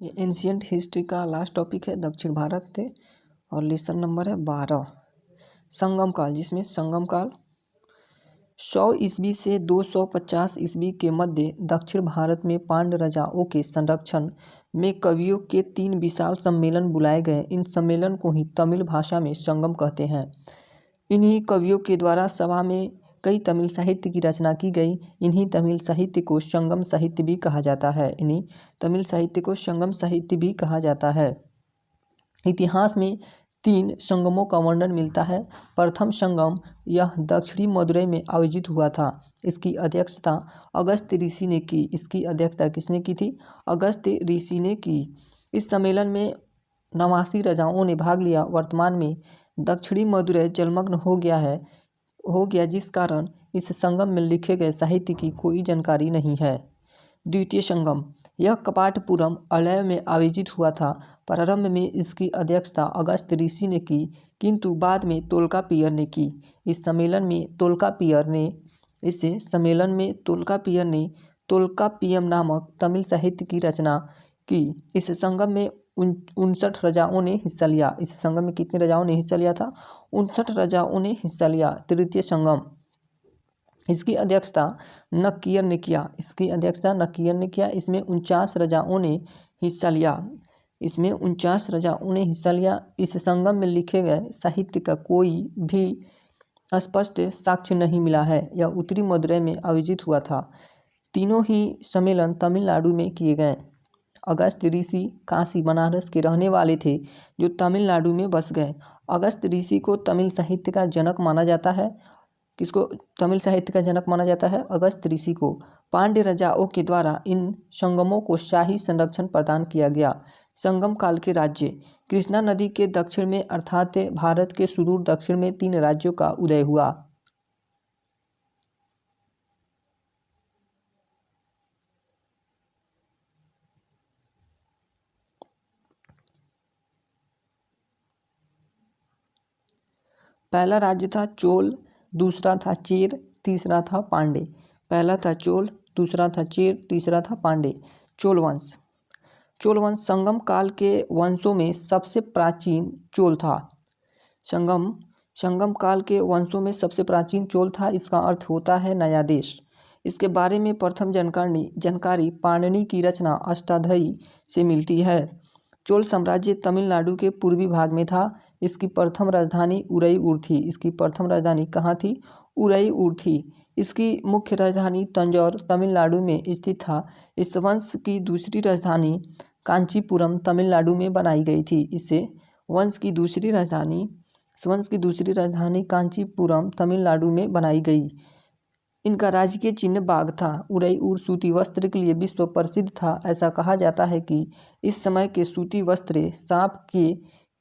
ये ancient history का last topic है, दक्षिण भारत थे और लेसन नंबर है 12। संगम काल, जिसमें संगम काल 100 ईस्वी से 250 ईस्वी के मध्य दक्षिण भारत में पांड्य राजाओं के संरक्षण में कवियों के 3 विशाल सम्मेलन बुलाए गए। इन सम्मेलन को ही तमिल भाषा में संगम कहते हैं। इन्हीं कवियों के द्वारा सभा में कई तमिल साहित्य की रचना की गई। इन्हीं तमिल साहित्य को संगम साहित्य भी कहा जाता है। इन्हीं तमिल साहित्य को संगम साहित्य भी कहा जाता है। इतिहास में 3 संगमों का वर्णन मिलता है। प्रथम संगम यह दक्षिणी मदुरई में आयोजित हुआ था। इसकी अध्यक्षता अगस्त्य ऋषि ने की। इसकी अध्यक्षता किसने की थी? अगस्त्य ऋषि ने की। इस सम्मेलन में 89 राजाओं ने भाग लिया। वर्तमान में दक्षिणी मदुरई जलमग्न हो गया, जिस कारण इस संगम में लिखे गए साहित्य की कोई जानकारी नहीं है। द्वितीय संगम यह कपाटपुरम अलय में आयोजित हुआ था। प्रारंभ में इसकी अध्यक्षता अगस्त्य ऋषि ने की, किंतु बाद में तोल्कापियर ने की। इस सम्मेलन में तोल्कापियर ने तोल्कापियम नामक तमिल साहित्य की रचना की। इस संगम में 59 राजाओं ने हिस्सा लिया। इस संगम में कितने राजाओं ने हिस्सा लिया था? 59 राजाओं ने हिस्सा लिया। तृतीय संगम, इसकी अध्यक्षता नक्कियर ने किया। इसमें 49 राजाओं ने हिस्सा लिया। इस संगम में लिखे गए साहित्य का कोई भी स्पष्ट साक्ष्य नहीं मिला है। यह उत्तरी मदुरई में आयोजित हुआ था। तीनों ही सम्मेलन तमिलनाडु में किए गए। अगस्त्य ऋषि काशी बनारस के रहने वाले थे, जो तमिलनाडु में बस गए। अगस्त्य ऋषि को तमिल साहित्य का जनक माना जाता है। किसको तमिल साहित्य का जनक माना जाता है? अगस्त्य ऋषि को। पांड्य राजाओं के द्वारा इन संगमों को शाही संरक्षण प्रदान किया गया। संगम काल के राज्य, कृष्णा नदी के दक्षिण में अर्थात भारत के सुदूर दक्षिण में 3 राज्यों का उदय हुआ। पहला राज्य था चोल, दूसरा था चेर, तीसरा था पांडे। पहला था चोल, दूसरा था चेर, तीसरा था पांडे। चोल वंश संगम काल के वंशों में सबसे प्राचीन चोल था। संगम काल के वंशों में सबसे प्राचीन चोल था। इसका अर्थ होता है नया देश। इसके बारे में प्रथम जानकारी पाणिनि की रचना अष्टाध्यायी से मिलती है। चोल साम्राज्य तमिलनाडु के पूर्वी भाग में था। इसकी प्रथम राजधानी उरईयूर थी। इसकी प्रथम राजधानी कहाँ थी? उरईयूर थी। इसकी मुख्य राजधानी तंजौर तमिलनाडु में स्थित था। इस वंश की दूसरी राजधानी कांचीपुरम तमिलनाडु में बनाई गई थी। इस वंश की दूसरी राजधानी कांचीपुरम तमिलनाडु में बनाई गई। इनका राजकीय चिन्ह बाघ था। उरईयूर सूती वस्त्र के लिए विश्व प्रसिद्ध था। ऐसा कहा जाता है कि इस समय के सूती वस्त्र सांप के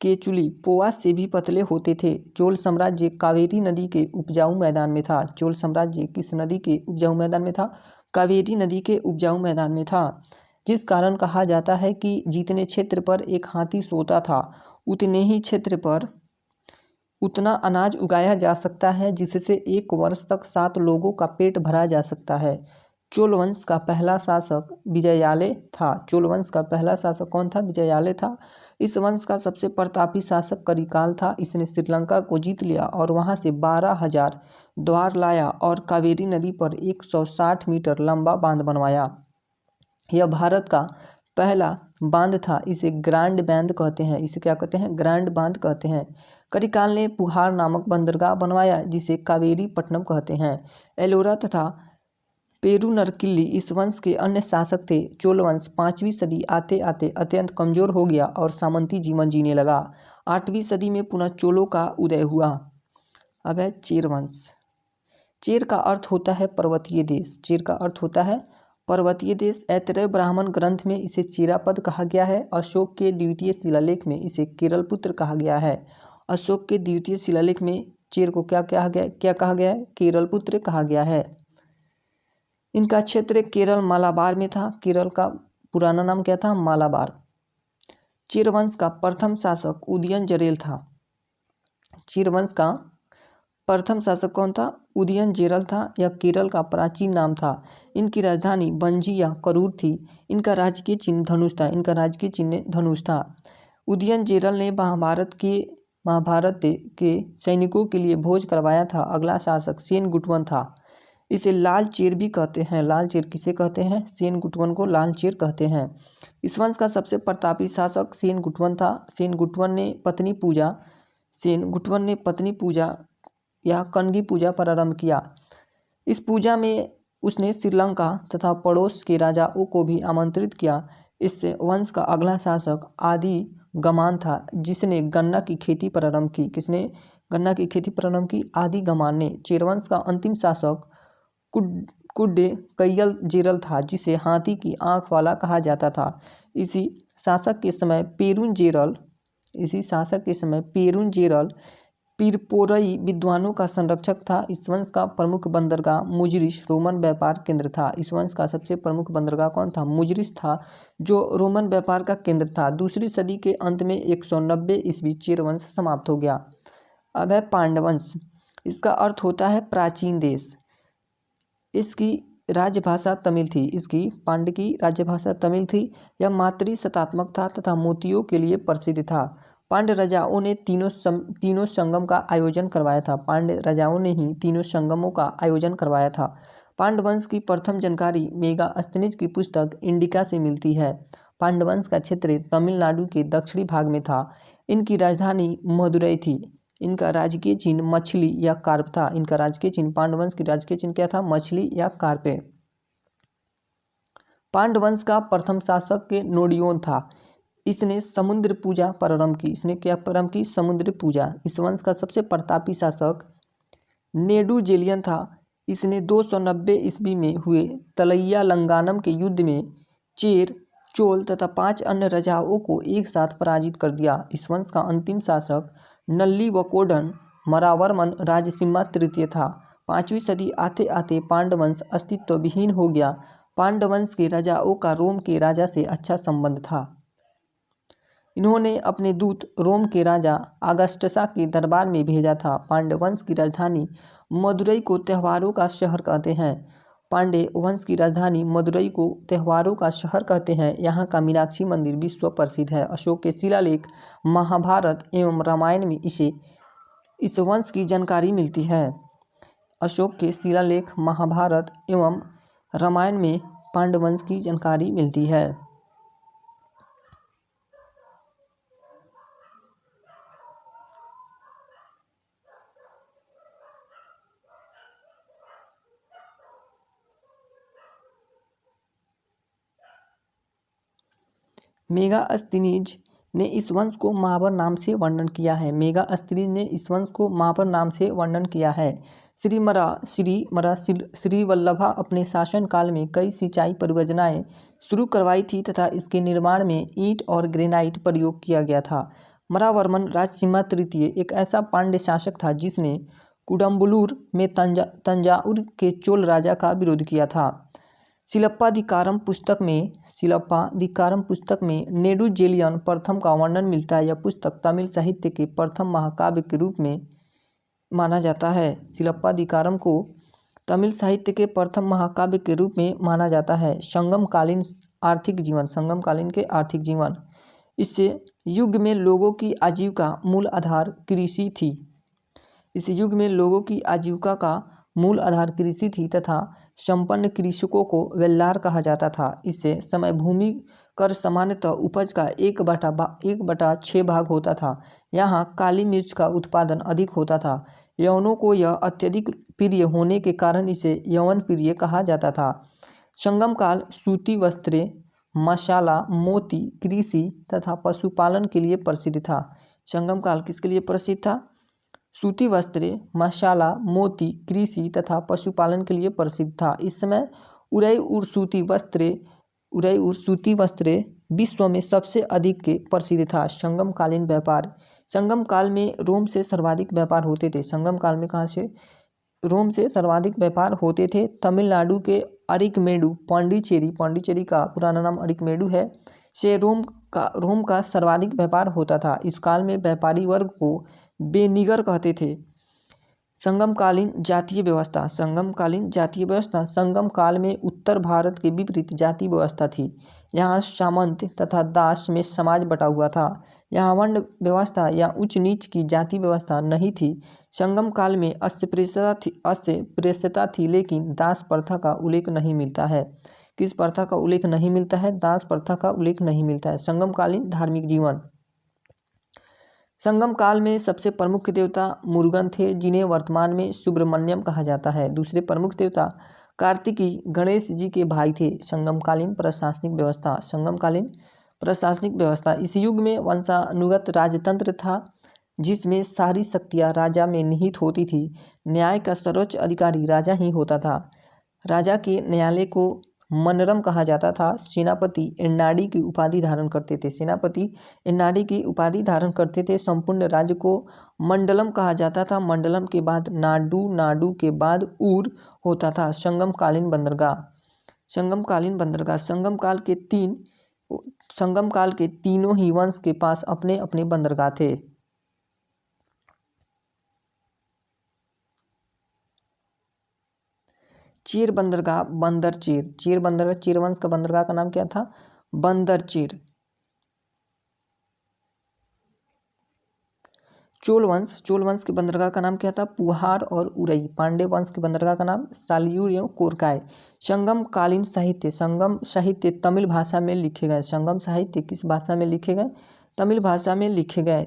केचुली पोआ से भी पतले होते थे। चोल साम्राज्य कावेरी नदी के उपजाऊ मैदान में था। चोल साम्राज्य किस नदी के उपजाऊ मैदान में था? कावेरी नदी के उपजाऊ मैदान में था, जिस कारण कहा जाता है कि जितने क्षेत्र पर एक हाथी सोता था, उतने ही क्षेत्र पर उतना अनाज उगाया जा सकता है, जिससे 1 वर्ष तक 7 लोगों का पेट भरा जा सकता है। चोल वंश का पहला शासक विजयालय था। चोल वंश का पहला शासक कौन था? विजयालय था। इस वंश का सबसे प्रतापी शासक करिकाल था। इसने श्रीलंका को जीत लिया और वहां से 12,000 द्वार लाया और कावेरी नदी पर 160 मीटर लंबा बांध बनवाया। यह भारत का पहला बांध था। इसे ग्रैंड बांध कहते हैं। इसे क्या कहते हैं? ग्रैंड बांध कहते हैं। करिकाल ने पुहार नामक बंदरगाह बनवाया, जिसे कावेरी पट्टनम कहते हैं। एलोरा तथा पेरुनरकिल्ली इस वंश के अन्य शासक थे। चोल वंश 5वीं सदी आते आते अत्यंत कमजोर हो गया और सामंती जीवन जीने लगा। 8वीं सदी में पुनः चोलों का उदय हुआ। अब है चेर वंश। चेर का अर्थ होता है पर्वतीय देश। चेर का अर्थ होता है पर्वतीय देश। ऐतरेय ब्राह्मण ग्रंथ में इसे चेरापद कहा गया है। अशोक के द्वितीय शिलालेख में इसे केरलपुत्र कहा गया है। अशोक के द्वितीय शिलालेख में चेर को क्या कहा गया है? केरलपुत्र कहा गया है। इनका क्षेत्र केरल मालाबार में था। केरल का पुराना नाम क्या था? मालाबार। चेर वंश का प्रथम शासक उदयन जरेल था। चेर वंश का प्रथम शासक कौन था? उदयनचेरल था। यह केरल का प्राचीन नाम था। इनकी राजधानी वंजी या करूर थी। इनका राजकीय चिन्ह धनुष था। इनका राजकीय चिन्ह धनुष था। उदयनचेरल ने महाभारत के सैनिकों के लिए भोज करवाया था। अगला शासक सेनगुटवन था। इसे लाल चेर भी कहते हैं। लाल चेर किसे कहते हैं? सेनगुटवन को लाल चेर कहते हैं। इस वंश का सबसे प्रतापी शासक सेनगुटवन था। सेनगुटवन ने पत्नी पूजा या कनगी पूजा प्रारंभ किया। इस पूजा में उसने श्रीलंका तथा पड़ोस के राजाओं को भी आमंत्रित किया। इस वंश का अगला शासक आदि गमान था, जिसने गन्ना की खेती प्रारंभ की। किसने गन्ना की खेती प्रारंभ की? आदि गमान ने। चेरवंश का अंतिम शासक कुड्डे कैयल जेरल था, जिसे हाथी की आंख वाला कहा जाता था। इसी शासक के समय पेरुन जेरल पीरपोरई विद्वानों का संरक्षक था। इस वंश का प्रमुख बंदरगाह मुजरिस रोमन व्यापार केंद्र था। इस वंश का सबसे प्रमुख बंदरगाह कौन था? मुजरिस था, जो रोमन व्यापार का केंद्र था। दूसरी सदी के अंत में 190 ईस्वी चेरवंश समाप्त हो गया। अब है पांडवंश। इसका अर्थ होता है प्राचीन देश। इसकी राजभाषा तमिल थी। पांड्य की राजभाषा तमिल थी। यह मातृ शतात्मक था तथा मोतियों के लिए प्रसिद्ध था। पांड्य राजाओं ने तीनों संगम का आयोजन करवाया था। पांड्य राजाओं ने ही तीनों संगमों का आयोजन करवाया था। पांडवंश की प्रथम जानकारी मेगास्थनीज की पुस्तक इंडिका से मिलती है। पांडवंश का क्षेत्र तमिलनाडु के दक्षिणी भाग में था। इनकी राजधानी मदुरई थी। इनका राजकीय चिन्ह मछली या कार्प था। इनका राजकीय चिन्ह, पांडवंश की राजकीय चिन्ह क्या था? मछली या कार्प। पांडवंश का प्रथम शासक के नोडियोन था। इसने समुद्र पूजा प्रारंभ की। इसने क्या प्रारंभ की? समुद्र पूजा। इस वंश का सबसे प्रतापी शासक नेडुजेलियन था। इसने 290 ईस्वी में हुए तलैया लंगानम के युद्ध में चेर, चोल तथा 5 अन्य राजाओं को एक साथ पराजित कर दिया। इस वंश का अंतिम शासक नल्ली वकोडन मरावर्मन राजसिम्हा तृतीय था। 5वीं सदी आते आते पांडवंश अस्तित्व विहीन हो गया। पांडवंश के राजाओं का रोम के राजा से अच्छा संबंध था। इन्होंने अपने दूत रोम के राजा अगस्टसा के दरबार में भेजा था। पांड्यवंश की राजधानी मदुरई को त्योहारों का शहर कहते हैं। पांड्य वंश की राजधानी मदुरई को त्योहारों का शहर कहते हैं। यहाँ का मीनाक्षी मंदिर विश्व प्रसिद्ध है। अशोक के शिलालेख महाभारत एवं रामायण में इस वंश की जानकारी मिलती है। अशोक के शिलालेख महाभारत एवं रामायण में पांडवंश की जानकारी मिलती है। मेगास्थनीज ने इस वंश को महावर नाम से वर्णन किया है। मेगास्थनीज ने इस वंश को महावर नाम से वर्णन किया है। श्री वल्लभा अपने शासनकाल में कई सिंचाई परियोजनाएं शुरू करवाई थी तथा इसके निर्माण में ईंट और ग्रेनाइट प्रयोग किया गया था। मरावर्मन राजसिम्हा तृतीय एक ऐसा पांड्य शासक था जिसने कुडम्बलूर में तंजाउर के चोल राजा का विरोध किया था। शिलप्पाधिकारम पुस्तक में नेडुजेलियन प्रथम का वर्णन मिलता है। यह पुस्तक तमिल साहित्य के प्रथम महाकाव्य के रूप में माना जाता है। शिलप्पाधिकारम को तमिल साहित्य के प्रथम महाकाव्य के रूप में माना जाता है। संगमकालीन के आर्थिक जीवन। इस युग में लोगों की आजीविका मूल आधार कृषि थी। मूल आधार कृषि थी तथा संपन्न कृषकों को वेल्लार कहा जाता था। इससे समय भूमि कर सामान्यतः उपज का 1/6 भाग होता था। यहाँ काली मिर्च का उत्पादन अधिक होता था। यवनों को यह अत्यधिक प्रिय होने के कारण इसे यवन प्रिय कहा जाता था। संगम काल सूती वस्त्रें, मसाला, मोती, कृषि तथा पशुपालन के लिए प्रसिद्ध था। संगम काल किसके लिए प्रसिद्ध था? सूती वस्त्रें, मसाला, मोती, कृषि तथा पशुपालन के लिए प्रसिद्ध था। इस समय उरई सूती वस्त्रें विश्व में सबसे अधिक के प्रसिद्ध था। संगमकालीन व्यापार। संगम काल में रोम से सर्वाधिक व्यापार होते थे। संगम काल में कहाँ से? रोम से सर्वाधिक व्यापार होते थे। तमिलनाडु के अरिकमेडु पांडिचेरी का पुराना नाम अरिकमेडु है, से रोम का सर्वाधिक व्यापार होता था। इस काल में व्यापारी वर्ग को बेनिगर कहते थे। संगमकालीन जातीय व्यवस्था। संगमकालीन जातीय व्यवस्था। संगम काल में उत्तर भारत के विपरीत जाति व्यवस्था थी। यहाँ सामंत तथा दास में समाज बटा हुआ था। यहाँ वर्ण व्यवस्था या उच्च नीच की जाति व्यवस्था नहीं थी। संगम काल में अस्पृश्यता थी लेकिन दास प्रथा का उल्लेख नहीं मिलता है। किस प्रथा का उल्लेख नहीं मिलता है? दास प्रथा का उल्लेख नहीं मिलता है। संगमकालीन धार्मिक जीवन। संगम काल में सबसे प्रमुख देवता मुरुगन थे, जिन्हें वर्तमान में सुब्रमण्यम कहा जाता है। दूसरे प्रमुख देवता कार्तिकी गणेश जी के भाई थे। संगमकालीन प्रशासनिक व्यवस्था। संगमकालीन प्रशासनिक व्यवस्था। इस युग में वंशानुगत राजतंत्र था, जिसमें सारी शक्तियाँ राजा में निहित होती थी। न्याय का सर्वोच्च अधिकारी राजा ही होता था। राजा के न्यायालय को मनरम कहा जाता था। सेनापति एन्नाडी की उपाधि धारण करते थे। सेनापति एन्नाडी की उपाधि धारण करते थे। संपूर्ण राज्य को मंडलम कहा जाता था। मंडलम के बाद नाडु, नाडु के बाद ऊर होता था। संगमकालीन बंदरगाह। संगमकालीन बंदरगाह। संगम काल के तीनों ही वंश के पास अपने अपने बंदरगाह थे। चेर बंदरगाह, बंदरचेर। चेर बंदरगाह, चेर वंश का बंदरगाह का नाम क्या था? बंदरचेर। चोल वंश के बंदरगाह का नाम क्या था? पुहार और उरई। पांड्य वंश के बंदरगाह का नाम सालियूर एवं कोरकाय। संगम कालीन साहित्य। संगम साहित्य तमिल भाषा में लिखे गए। संगम साहित्य किस भाषा में लिखे गए? तमिल भाषा में लिखे गए।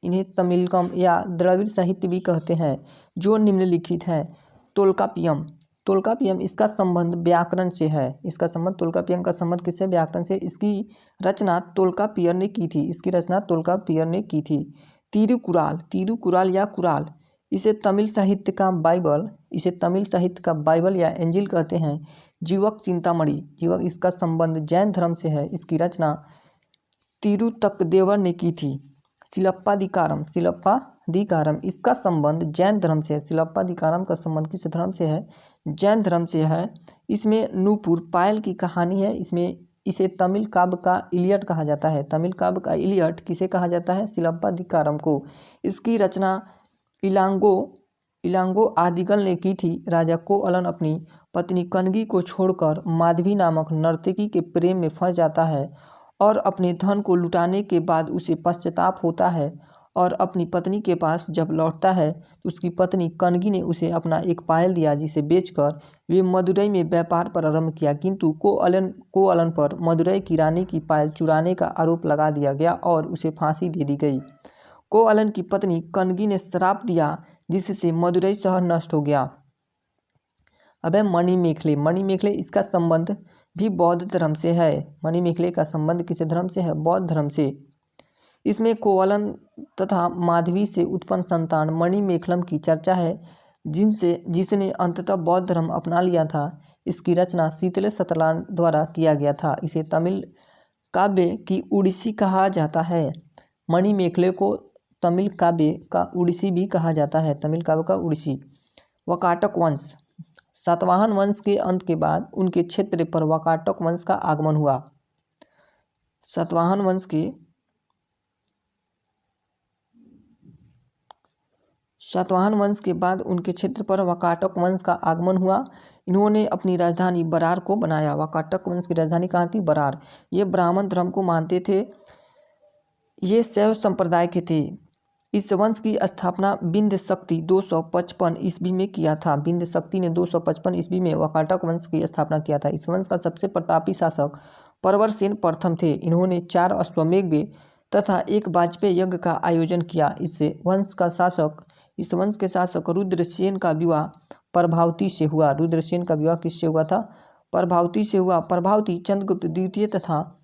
इन्हें तमिलकम या द्रविड़ साहित्य भी कहते हैं। जो निम्नलिखित है। तोल्कापियम। तोल्कापियम, इसका संबंध व्याकरण से है। इसका संबंध, तोल्कापियम का संबंध किससे? व्याकरण से। इसकी रचना तोल्कापियर ने की थी। इसकी रचना तोल्कापियर ने की थी। तिरुकुराल। तिरुकुराल या कुराल, इसे तमिल साहित्य का बाइबल या एंजिल कहते हैं। जीवक चिंतामणि। जीवक, इसका संबंध जैन धर्म से है। इसकी रचना तिरुतक्केदेवर ने की थी। सिलप्पादिकारम, इसका संबंध जैन धर्म से है। सिलप्पादिकारम का संबंध किस धर्म से है? जैन धर्म से है। इसमें नूपुर पायल की कहानी है। इसे तमिल काव्य का इलियड कहा जाता है। तमिल काव्य का इलियड किसे कहा जाता है? सिलप्पादिकारम को। इसकी रचना इलांगो आदिगल ने की थी। राजा कोअलन अपनी पत्नी कनगी को छोड़कर माधवी नामक नर्तकी के प्रेम में फंस जाता है और अपने धन को लुटाने के बाद उसे पश्चाताप होता है और अपनी पत्नी के पास जब लौटता है तो उसकी पत्नी कनगी ने उसे अपना एक पायल दिया, जिसे बेचकर वे मदुरई में व्यापार प्रारंभ किया। किंतु कोअलन पर मदुरई की रानी की पायल चुराने का आरोप लगा दिया गया और उसे फांसी दे दी गई। कोअलन की पत्नी कनगी ने श्राप दिया, जिससे मदुरई शहर नष्ट हो गया। अब है मणिमेखले। इसका संबंध भी बौद्ध धर्म से है। मणिमेखले का संबंध किस धर्म से है? बौद्ध धर्म से। इसमें कोअलन तथा माधवी से उत्पन्न संतान मणिमेखलम की चर्चा है, जिसने अंततः बौद्ध धर्म अपना लिया था। इसकी रचना शीतले सतलान द्वारा किया गया था। इसे तमिल काव्य की ओडिसी कहा जाता है। मणिमेखले को तमिल काव्य का ओडिसी भी कहा जाता है। तमिल काव्य का ओडिसी। वाकाटक वंश। सातवाहन वंश के अंत के बाद उनके क्षेत्र पर वाकाटक वंश का आगमन हुआ। सातवाहन वंश के बाद उनके क्षेत्र पर वाकाटक वंश का आगमन हुआ। इन्होंने अपनी राजधानी बरार को बनाया। वाकाटक वंश की राजधानी कहाँ थी? बरार। ये ब्राह्मण धर्म को मानते थे। ये शैव संप्रदाय के थे। इस वंश की स्थापना बिंद शक्ति 255 ईस्वी में किया था। बिंद शक्ति ने 255 ईस्वी में वाकाटक वंश की स्थापना किया था। इस वंश का सबसे प्रतापी शासक प्रवरसेन प्रथम थे। इन्होंने 4 अश्वमेध तथा 1 वाजपेयी यज्ञ का आयोजन किया। इस वंश के शासक रुद्रसेन का विवाह प्रभावती से हुआ। रुद्रसेन का विवाह किससे हुआ था? प्रभावती से हुआ। प्रभावती चंद्रगुप्त द्वितीय तथा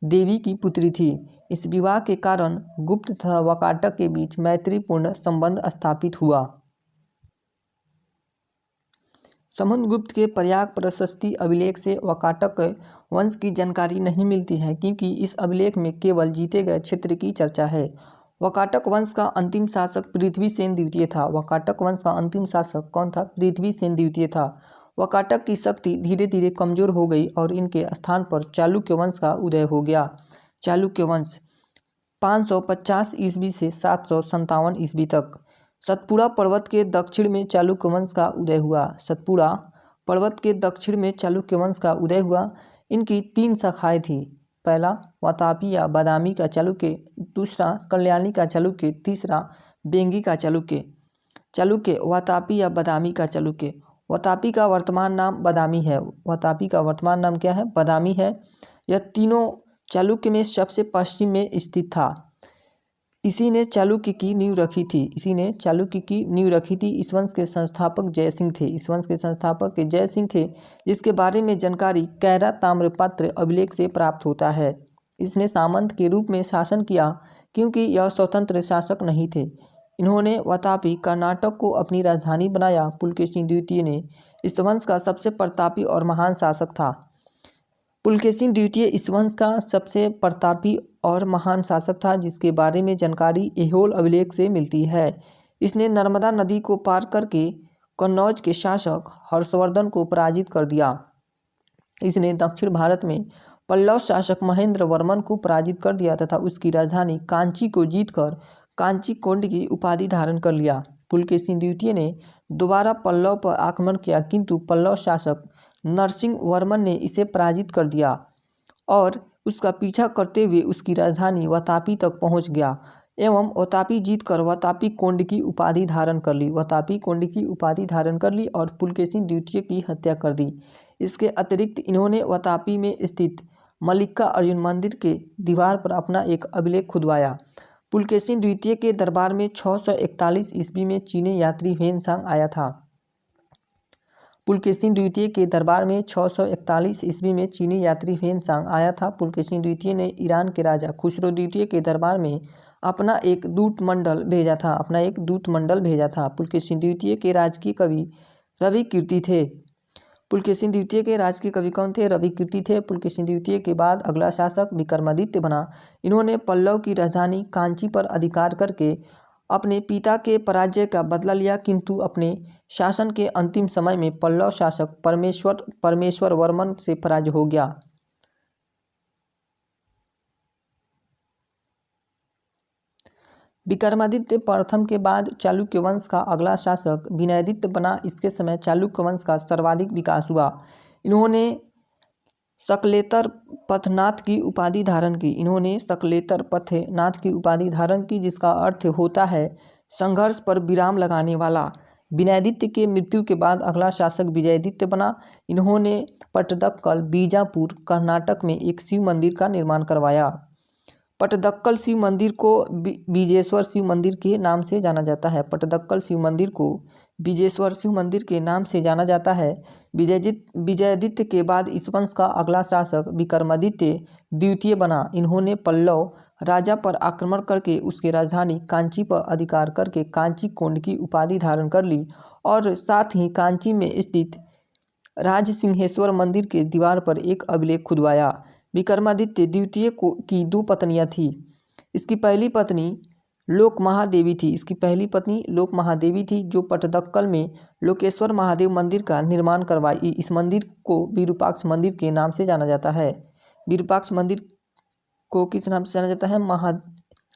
देवी की पुत्री थी। इस विवाह के कारण गुप्त तथा वाकाटक के बीच मैत्रीपूर्ण संबंध स्थापित हुआ। समुद्रगुप्त के प्रयाग प्रशस्ति अभिलेख से वाकाटक वंश की जानकारी नहीं मिलती है, क्योंकि इस अभिलेख में केवल जीते गए क्षेत्र की चर्चा है। वाकाटक वंश का अंतिम शासक पृथ्वीसेन द्वितीय था। वाकाटक वंश का अंतिम शासक कौन था? पृथ्वीसेन द्वितीय था। वाकाटक की शक्ति धीरे धीरे कमजोर हो गई और इनके स्थान पर चालुक्य वंश का उदय हो गया। चालुक्य वंश 550 ईस्वी से 757 ईस्वी तक। सतपुड़ा पर्वत के दक्षिण में चालुक्य वंश का उदय हुआ। सतपुड़ा पर्वत के दक्षिण में चालुक्य वंश का उदय हुआ। इनकी 3 शाखाएं थी। पहला वातापी या बादामी का चालुक्य, दूसरा कल्याणी का चालुक्य, तीसरा बेंगी का चालुक्य। चालुक्य वातापी या बादामी का चालुक्य। वातापी का वर्तमान नाम बादामी है। वातापी का वर्तमान नाम क्या है? बादामी है। यह तीनों चालुक्य में सबसे पश्चिम में स्थित था। इसी ने चालुक्य की नींव रखी थी। इस वंश के संस्थापक जयसिंह थे। जयसिंह थे, जिसके बारे में जानकारी कैरा ताम्रपत्र अभिलेख से प्राप्त होता है। इसने सामंत के रूप में शासन किया क्योंकि यह स्वतंत्र शासक नहीं थे। इन्होंने वातापी कर्नाटक को अपनी राजधानी बनाया। पुलकेशिन द्वितीय ने इस वंश का सबसे प्रतापी और महान शासक था। पुलकेशिन द्वितीय इस वंश का सबसे प्रतापी और महान शासक था, जिसके बारे में जानकारी ऐहोल अभिलेख से मिलती है। इसने नर्मदा नदी को पार करके कन्नौज के शासक हर्षवर्धन को पराजित कर दिया। इसने दक्षिण भारत में पल्लव शासक महेंद्र वर्मन को पराजित कर दिया तथा उसकी राजधानी कांची को जीतकर कांची कोंड की उपाधि धारण कर लिया। पुलकेशिन द्वितीय ने दोबारा पल्लव पर आक्रमण किया, किंतु पल्लव शासक नरसिंह वर्मन ने इसे पराजित कर दिया और उसका पीछा करते हुए उसकी राजधानी वातापी तक पहुंच गया एवं वातापी जीतकर वातापी कोंड की उपाधि धारण कर ली और पुलकेशिन द्वितीय की हत्या कर दी। इसके अतिरिक्त इन्होंने वातापी में स्थित मल्लिका अर्जुन मंदिर के दीवार पर अपना एक अभिलेख खुदवाया। पुलकेशिन द्वितीय के दरबार में 641 ईस्वी में चीनी यात्री ह्वेनसांग आया था। पुलकेशिन द्वितीय के दरबार में 641 ईस्वी में चीनी यात्री ह्वेनसांग आया था। पुलकेशिन द्वितीय ने ईरान के राजा खुसरो द्वितीय के दरबार में अपना एक दूत मंडल भेजा था। पुलकेशिन द्वितीय के राजकीय कवि रवि कीर्ति थे। पुलकेशिन द्वितीय के राजकीय कवि कौन थे? रवि कीर्ति थे। पुलकेशिन द्वितीय के बाद अगला शासक विक्रमादित्य बना। इन्होंने पल्लव की राजधानी कांची पर अधिकार करके अपने पिता के पराजय का बदला लिया, किंतु अपने शासन के अंतिम समय में पल्लव शासक परमेश्वर वर्मन से पराजय हो गया। विक्रमादित्य प्रथम के बाद चालुक्य वंश का अगला शासक विनयादित्य बना। इसके समय चालुक्य वंश का सर्वाधिक विकास हुआ। इन्होंने सकलेतर पथनाथ की उपाधि धारण की, जिसका अर्थ होता है संघर्ष पर विराम लगाने वाला। विनयादित्य के मृत्यु के बाद अगला शासक विजयादित्य बना। इन्होंने पट्टदक्कल बीजापुर कर्नाटक में एक शिव मंदिर का निर्माण करवाया। पट्टदक्कल शिव मंदिर को बीजेश्वर शिव मंदिर के नाम से जाना जाता है। विजयादित्य के बाद इस वंश का अगला शासक विक्रमादित्य द्वितीय बना। इन्होंने पल्लव राजा पर आक्रमण करके उसकी राजधानी कांची पर अधिकार करके कांची कोंड की उपाधि धारण कर ली और साथ ही कांची में स्थित राजसिंहेश्वर मंदिर के दीवार पर एक अभिलेख खुदवाया। विक्रमादित्य द्वितीय की 2 पत्नियां थी। इसकी पहली पत्नी लोक महादेवी थी, जो पट्टदक्कल में लोकेश्वर महादेव मंदिर का निर्माण करवाई। इस मंदिर को विरूपाक्ष मंदिर के नाम से जाना जाता है। विरूपाक्ष मंदिर को किस नाम से जाना जाता है?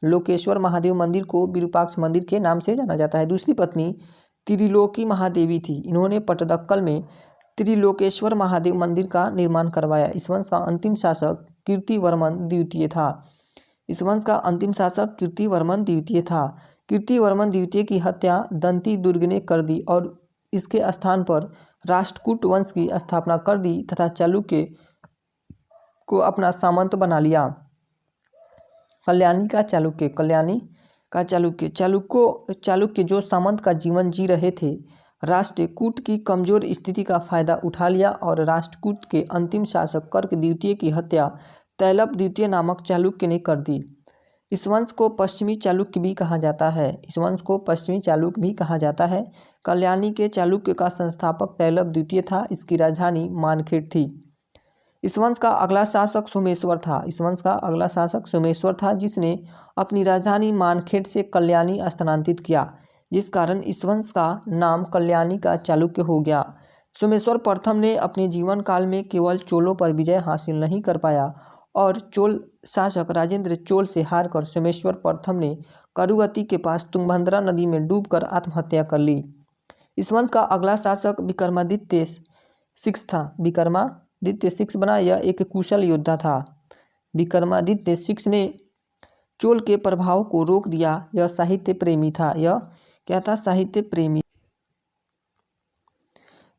लोकेश्वर महादेव मंदिर को विरूपाक्ष मंदिर के नाम से जाना जाता है। दूसरी पत्नी त्रिलोकी महादेवी थी। इन्होंने पट्टदक्कल में त्रिलोकेश्वर महादेव मंदिर का निर्माण करवाया। इस वंश का अंतिम शासक कीर्तिवर्मन द्वितीय था। कीर्तिवर्मन द्वितीय की हत्या दंती दुर्ग ने कर दी और इसके स्थान पर राष्ट्रकूट वंश की स्थापना कर दी तथा चालुक्य को अपना सामंत बना लिया। कल्याणी का चालुक्य जो सामंत का जीवन जी रहे थे, राष्ट्रकूट की कमजोर स्थिति का फायदा उठा लिया और राष्ट्रकूट के अंतिम शासक कर्क द्वितीय की हत्या तैलप द्वितीय नामक चालुक्य ने कर दी। इस वंश को पश्चिमी चालुक्य भी कहा जाता है। कल्याणी के चालुक्य का संस्थापक तैलप द्वितीय था। इसकी राजधानी मानखेड़ थी। इस वंश का अगला शासक सोमेश्वर था, जिसने अपनी राजधानी मानखेड़ से कल्याणी स्थानांतरित किया, जिस कारण इस वंश का नाम कल्याणी का चालुक्य हो गया। सोमेश्वर प्रथम ने अपने जीवन काल में केवल चोलों पर विजय हासिल नहीं कर पाया और चोल शासक राजेंद्र चोल से हारकर सोमेश्वर प्रथम ने करुवती के पास तुंगभद्रा नदी में डूबकर आत्महत्या कर ली। इस वंश का अगला शासक विक्रमादित्य सिक्स था। विक्रमादित्य सिक्स बना। यह एक कुशल योद्धा था। विक्रमादित्य सिक्स ने चोल के प्रभाव को रोक दिया। यह साहित्य प्रेमी था। यह क्या था? साहित्य प्रेमी।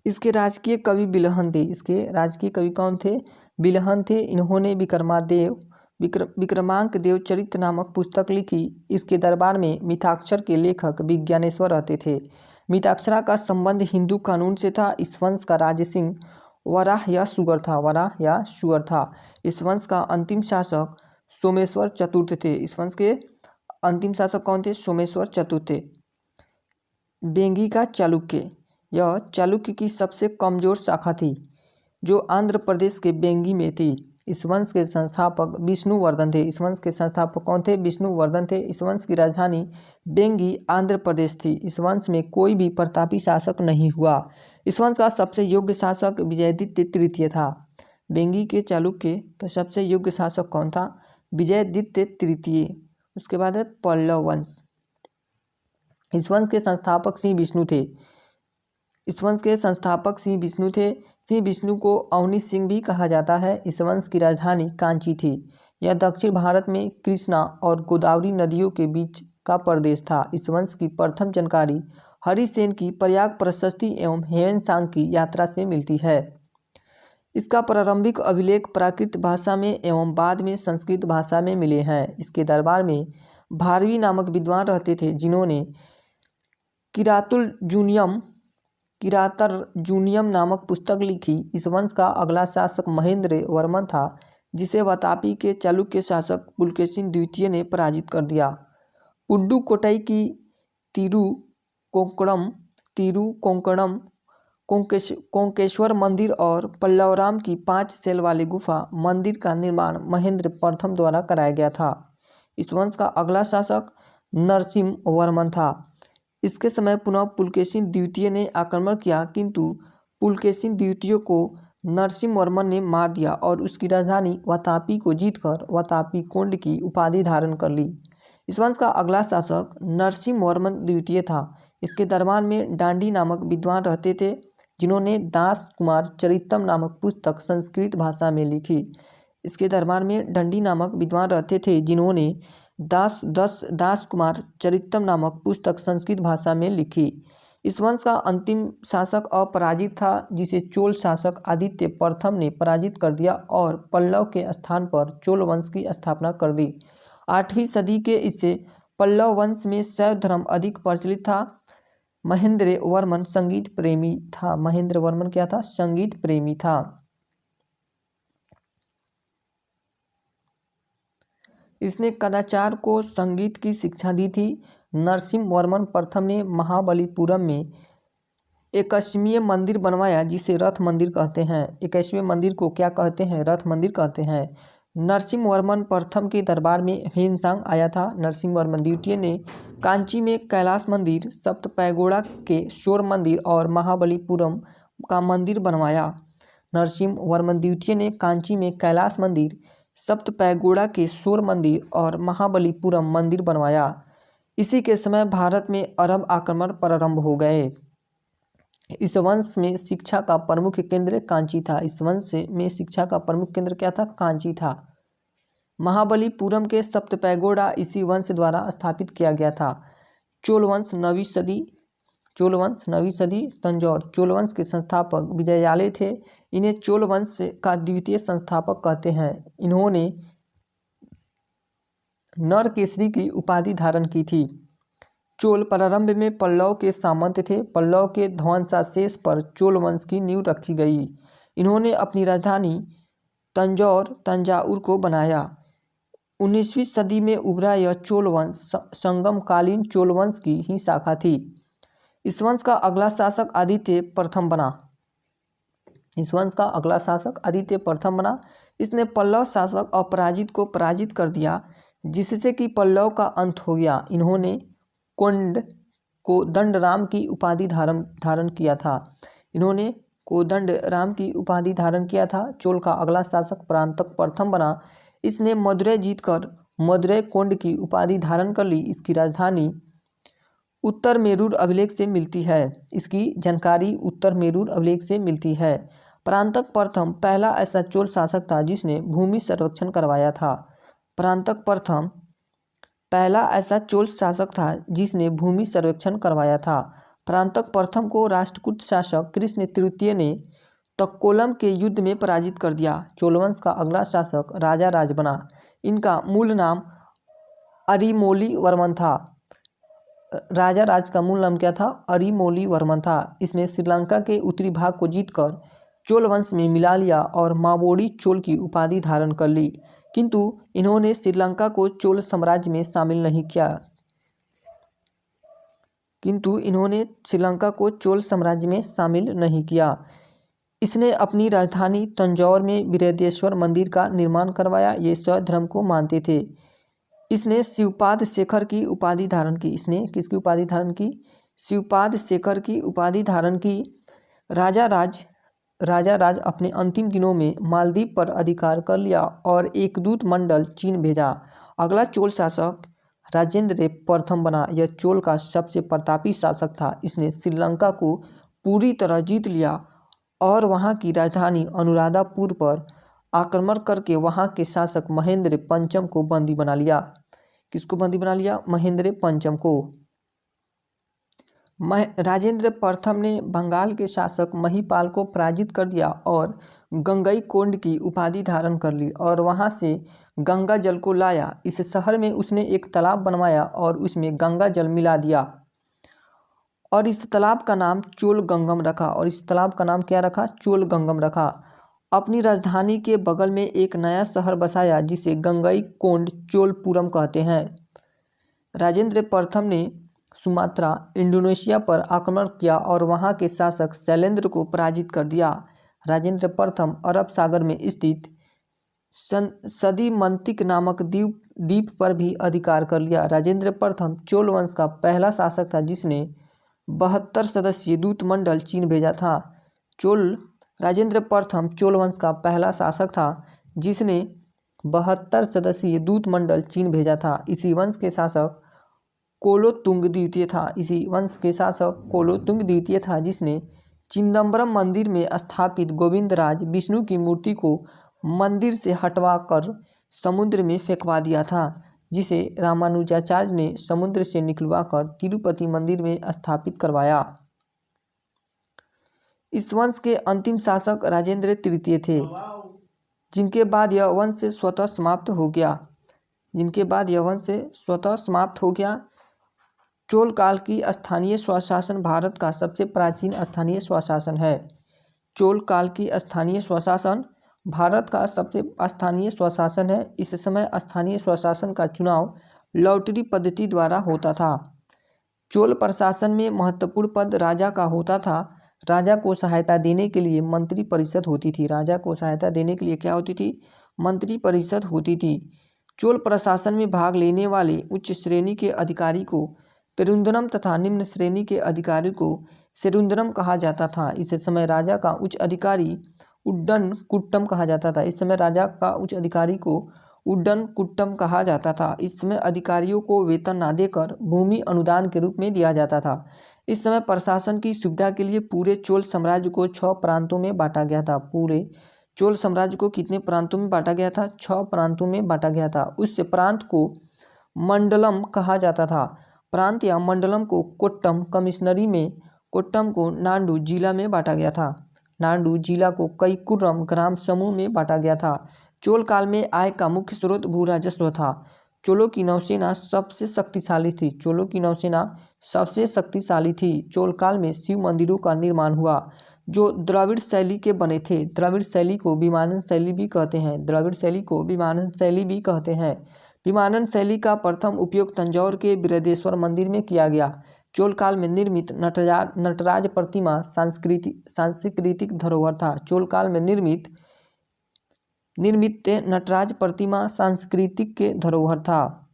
इसके राजकीय कवि बिलहन थे। इसके राजकीय कवि कौन थे? बिलहन थे। इन्होंने विक्रमांक देव चरित्र नामक पुस्तक लिखी। इसके दरबार में मिताक्षर के लेखक विज्ञानेश्वर रहते थे। मिताक्षरा का संबंध हिंदू कानून से था। इस वंश का राज सिंह वराह या सुगर था। इस वंश का अंतिम शासक सोमेश्वर चतुर्थ थे। इस वंश के अंतिम शासक कौन थे? सोमेश्वर चतुर्थ थे। बेंगी का चालुक्य। यह चालुक्य की सबसे कमजोर शाखा थी जो आंध्र प्रदेश के बेंगी में थी। इस वंश के संस्थापक विष्णुवर्धन थे। इस वंश के संस्थापक कौन थे? विष्णुवर्धन थे। इस वंश की राजधानी बेंगी आंध्र प्रदेश थी। इस वंश में कोई भी प्रतापी शासक नहीं हुआ। इस वंश का सबसे योग्य शासक विजयादित्य तृतीय था। बेंगी के चालुक्य का सबसे योग्य शासक कौन था? विजयादित्य तृतीय। उसके बाद है पल्लव वंश। इस वंश के संस्थापक सिंह विष्णु थे। इस वंश के संस्थापक सिंह विष्णु थे। सिंह विष्णु को अवनी सिंह भी कहा जाता है। इस वंश की राजधानी कांची थी। यह दक्षिण भारत में कृष्णा और गोदावरी नदियों के बीच का प्रदेश था। इस वंश की प्रथम जानकारी हरिसेन की प्रयाग प्रशस्ति एवं ह्वेनसांग की यात्रा से मिलती है। इसका प्रारंभिक अभिलेख प्राकृत भाषा में एवं बाद में संस्कृत भाषा में मिले हैं। इसके दरबार में भारवी नामक विद्वान रहते थे जिन्होंने किरातर्जुनियम नामक पुस्तक लिखी। इस वंश का अगला शासक महेंद्र वर्मन था जिसे वातापी के चालुक्य शासक पुलकेशिन द्वितीय ने पराजित कर दिया। पुडुकोट्टई की तिरुकोंकणम कोंकेश्वर मंदिर और पल्लवराम की 5 सेल वाले गुफा मंदिर का निर्माण महेंद्र प्रथम द्वारा कराया गया था। इस वंश का अगला शासक नरसिम्ह वर्मन था। इसके समय पुनः पुलकेशिन द्वितीय ने आक्रमण किया किंतु पुलकेशिन द्वितीय को नरसिम्ह वर्मन ने मार दिया और उसकी राजधानी वातापी को जीतकर वातापी कोंड की उपाधि धारण कर ली। इस वंश का अगला शासक नरसिम्ह वर्मन द्वितीय था। इसके दरबार में डांडी नामक विद्वान रहते थे जिन्होंने दास कुमार चरितम नामक पुस्तक संस्कृत भाषा में लिखी। इसके दरबार में डंडी नामक विद्वान रहते थे जिन्होंने दास कुमार चरितम नामक पुस्तक संस्कृत भाषा में लिखी। इस वंश का अंतिम शासक अपराजित था जिसे चोल शासक आदित्य प्रथम ने पराजित कर दिया और पल्लव के स्थान पर चोल वंश की स्थापना कर दी। 8वीं सदी के इससे पल्लव वंश में शैव धर्म अधिक प्रचलित था। महेंद्र वर्मन संगीत प्रेमी था। महेंद्र वर्मन क्या था? संगीत प्रेमी था। इसने कदाचार को संगीत की शिक्षा दी थी। नरसिम्ह वर्मन प्रथम ने महाबलीपुरम में 21वें मंदिर बनवाया जिसे रथ मंदिर कहते हैं। 21वें मंदिर को क्या कहते हैं? रथ मंदिर कहते हैं। नरसिम्ह वर्मन प्रथम के दरबार में ह्वेनसांग आया था। नरसिम्ह वर्मन द्वितीय ने कांची में कैलाश मंदिर, सप्तपैगोड़ा के शोर मंदिर और महाबलीपुरम का मंदिर बनवाया। नरसिम्ह वर्मन द्वितीय ने कांची में कैलाश मंदिर, सप्तपैगोड़ा के शोर मंदिर और महाबलीपुरम मंदिर बनवाया। इसी के समय भारत में अरब आक्रमण प्रारंभ हो गए। इस वंश में शिक्षा का प्रमुख केंद्र कांची था। इस वंश में शिक्षा का प्रमुख केंद्र क्या था? कांची था। महाबलीपुरम के सप्तपैगोड़ा इसी वंश द्वारा स्थापित किया गया था। चोल वंश 9वीं सदी तंजौर। चोल वंश के संस्थापक विजयालय थे। इन्हें चोल वंश का द्वितीय संस्थापक कहते हैं। इन्होंने नरकेसरी की उपाधि धारण की थी। चोल प्रारंभ में पल्लव के सामंत थे। पल्लव के ध्वंसावशेष पर चोल वंश की नींव रखी गई। इन्होंने अपनी राजधानी तंजाउर को बनाया। 19वीं सदी में उभरा यह चोल वंश संगमकालीन चोल वंश की ही शाखा थी। इस वंश का अगला शासक आदित्य प्रथम बना। इसने पल्लव शासक अपराजित को पराजित कर दिया जिससे कि पल्लव का अंत हो गया। इन्होंने कोदंडराम की उपाधि धारण किया था। चोल का अगला शासक परांतक प्रथम बना। इसने मदुरै जीतकर मदुरै कोंड की उपाधि धारण कर ली। इसकी राजधानी उत्तर मेरूर अभिलेख से मिलती है। इसकी जानकारी उत्तर मेरूर अभिलेख से मिलती है। परांतक प्रथम पहला ऐसा चोल शासक था जिसने भूमि सर्वेक्षण करवाया था। परांतक प्रथम पहला ऐसा चोल शासक था जिसने भूमि सर्वेक्षण करवाया था। परांतक प्रथम को राष्ट्रकूट शासक कृष्ण तृतीय ने तक्कोलम के युद्ध में पराजित कर दिया। चोलवंश का अगला शासक राजा राज बना। इनका मूल नाम अरिमोली वर्मन था। राजा राज का मूल नाम क्या था? अरिमोली वर्मन था। इसने श्रीलंका के उत्तरी भाग को जीतकर चोल वंश में मिला लिया और मावोरी चोल की उपाधि धारण कर ली, किंतु इन्होंने श्रीलंका को चोल साम्राज्य में शामिल नहीं किया। इसने अपनी राजधानी तंजौर में बृहदेश्वर मंदिर का निर्माण करवाया। ये शैव धर्म को मानते थे। इसने शिवपाद शेखर की उपाधि धारण की। इसने किसकी उपाधि धारण की? शिवपाद शेखर की उपाधि धारण की। राजा राज अपने अंतिम दिनों में मालदीव पर अधिकार कर लिया और एक दूत मंडल चीन भेजा। अगला चोल शासक राजेंद्र प्रथम बना। यह चोल का सबसे प्रतापी शासक था। इसने श्रीलंका को पूरी तरह जीत लिया और वहां की राजधानी अनुराधापुर पर आक्रमण करके वहां के शासक महेंद्र पंचम को बंदी बना लिया। किसको बंदी बना लिया? महेंद्र पंचम को। राजेंद्र प्रथम ने बंगाल के शासक महिपाल को पराजित कर दिया और गंगईकोंड की उपाधि धारण कर ली और वहां से गंगा जल को लाया। इस शहर में उसने एक तालाब बनवाया और उसमें गंगा जल मिला दिया और इस तालाब का नाम चोल गंगम रखा। चोल गंगम रखा। अपनी राजधानी के बगल में एक नया शहर बसाया जिसे गंगईकोंड चोलपुरम कहते हैं। राजेंद्र प्रथम ने सुमात्रा इंडोनेशिया पर आक्रमण किया और वहां के शासक शैलेंद्र को पराजित कर दिया। राजेंद्र प्रथम अरब सागर में स्थित सदीमंतिक नामक द्वीप पर भी अधिकार कर लिया। राजेंद्र प्रथम चोल वंश का पहला शासक था जिसने 72 सदस्यीय दूत मंडल चीन भेजा था। राजेंद्र प्रथम चोल वंश का पहला शासक था जिसने 72 सदस्यीय दूत मंडल चीन भेजा था। इसी वंश के शासक कोलोतुंग द्वितीय था जिसने चिदम्बरम मंदिर में स्थापित गोविंदराज विष्णु की मूर्ति को मंदिर से हटवाकर समुद्र में फेंकवा दिया था, जिसे रामानुजाचार्य ने समुद्र से निकलवाकर तिरुपति मंदिर में स्थापित करवाया। इस वंश के अंतिम शासक राजेंद्र तृतीय थे, जिनके बाद यह वंश स्वतः समाप्त हो गया। चोल काल की स्थानीय स्वशासन भारत का सबसे प्राचीन स्थानीय स्वशासन है। चोल काल की स्थानीय स्वशासन भारत का सबसे स्थानीय स्वशासन है। इस समय स्थानीय स्वशासन का चुनाव लॉटरी पद्धति द्वारा होता था। चोल प्रशासन में महत्वपूर्ण पद राजा का होता था। राजा को सहायता देने के लिए मंत्री परिषद होती थी। मंत्री परिषद होती थी। चोल प्रशासन में भाग लेने वाले उच्च श्रेणी के अधिकारी को पेरुंदनम तथा निम्न श्रेणी के अधिकारी को सेरुंदनम कहा जाता था। इस समय राजा का उच्च अधिकारी उड्डन कुट्टम कहा जाता था। इस समय अधिकारियों को वेतन ना देकर भूमि अनुदान के रूप में दिया जाता था। इस समय प्रशासन की सुविधा के लिए पूरे चोल साम्राज्य को 6 प्रांतों में बांटा गया था। पूरे चोल साम्राज्य को कितने प्रांतों में बांटा गया था? 6 प्रांतों में बांटा गया था। उस प्रांत को मंडलम कहा जाता था। प्रांत या मंडलम को कोट्टम कमिश्नरी में, कोट्टम को नांडू जिला में बांटा गया था। नांडू जिला को कई कुर्रम ग्राम समूह में बांटा गया था। चोल काल में आय का मुख्य स्रोत भू राजस्व था। चोलों की नौसेना सबसे शक्तिशाली थी। चोल काल में शिव मंदिरों का निर्माण हुआ जो द्रविड़ शैली के बने थे। द्रविड़ शैली को विमानन शैली भी कहते हैं। विमानन शैली का प्रथम उपयोग तंजौर के बृहदेश्वर मंदिर में किया गया। चोल काल में निर्मित नटराज प्रतिमा सांस्कृतिक धरोहर था। चोल काल में निर्मित नटराज प्रतिमा सांस्कृतिक के धरोहर था।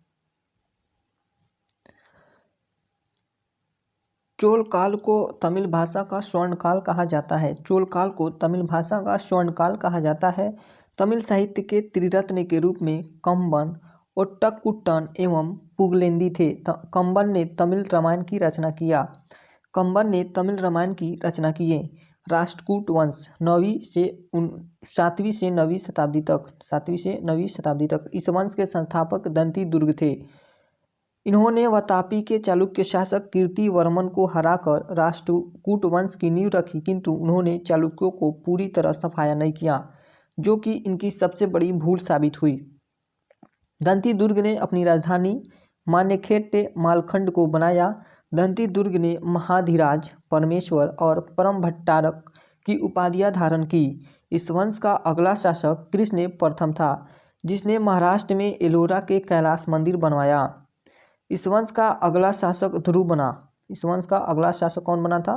चोल काल को तमिल भाषा का स्वर्णकाल कहा जाता है। चोल काल को तमिल भाषा का स्वर्णकाल कहा जाता है। तमिल साहित्य के त्रिरत्न के रूप में कंबन, ओट्टकुट्टन एवं पुगलेंदी थे। कंबन ने तमिल रामायण की रचना किया। कंबन ने तमिल रामायण की रचना किए। राष्ट्रकूट वंश 7वीं से 9वीं शताब्दी तक इस वंश के संस्थापक दंती दुर्ग थे। इन्होंने वातापी के चालुक्य शासक कीर्तिवर्मन को हराकर राष्ट्रकूट वंश की नींव रखी, किंतु उन्होंने चालुक्यों को पूरी तरह सफाया नहीं किया, जो कि इनकी सबसे बड़ी भूल साबित हुई। दंती दुर्ग ने अपनी राजधानी मान्यखेट्टे मालखंड को बनाया। दंती दुर्ग ने महाधिराज, परमेश्वर और परम भट्टारक की उपाधियां धारण की। इस वंश का अगला शासक कृष्ण प्रथम था, जिसने महाराष्ट्र में एलोरा के कैलाश मंदिर बनवाया। इस वंश का अगला शासक ध्रुव बना। इस वंश का अगला शासक कौन बना था?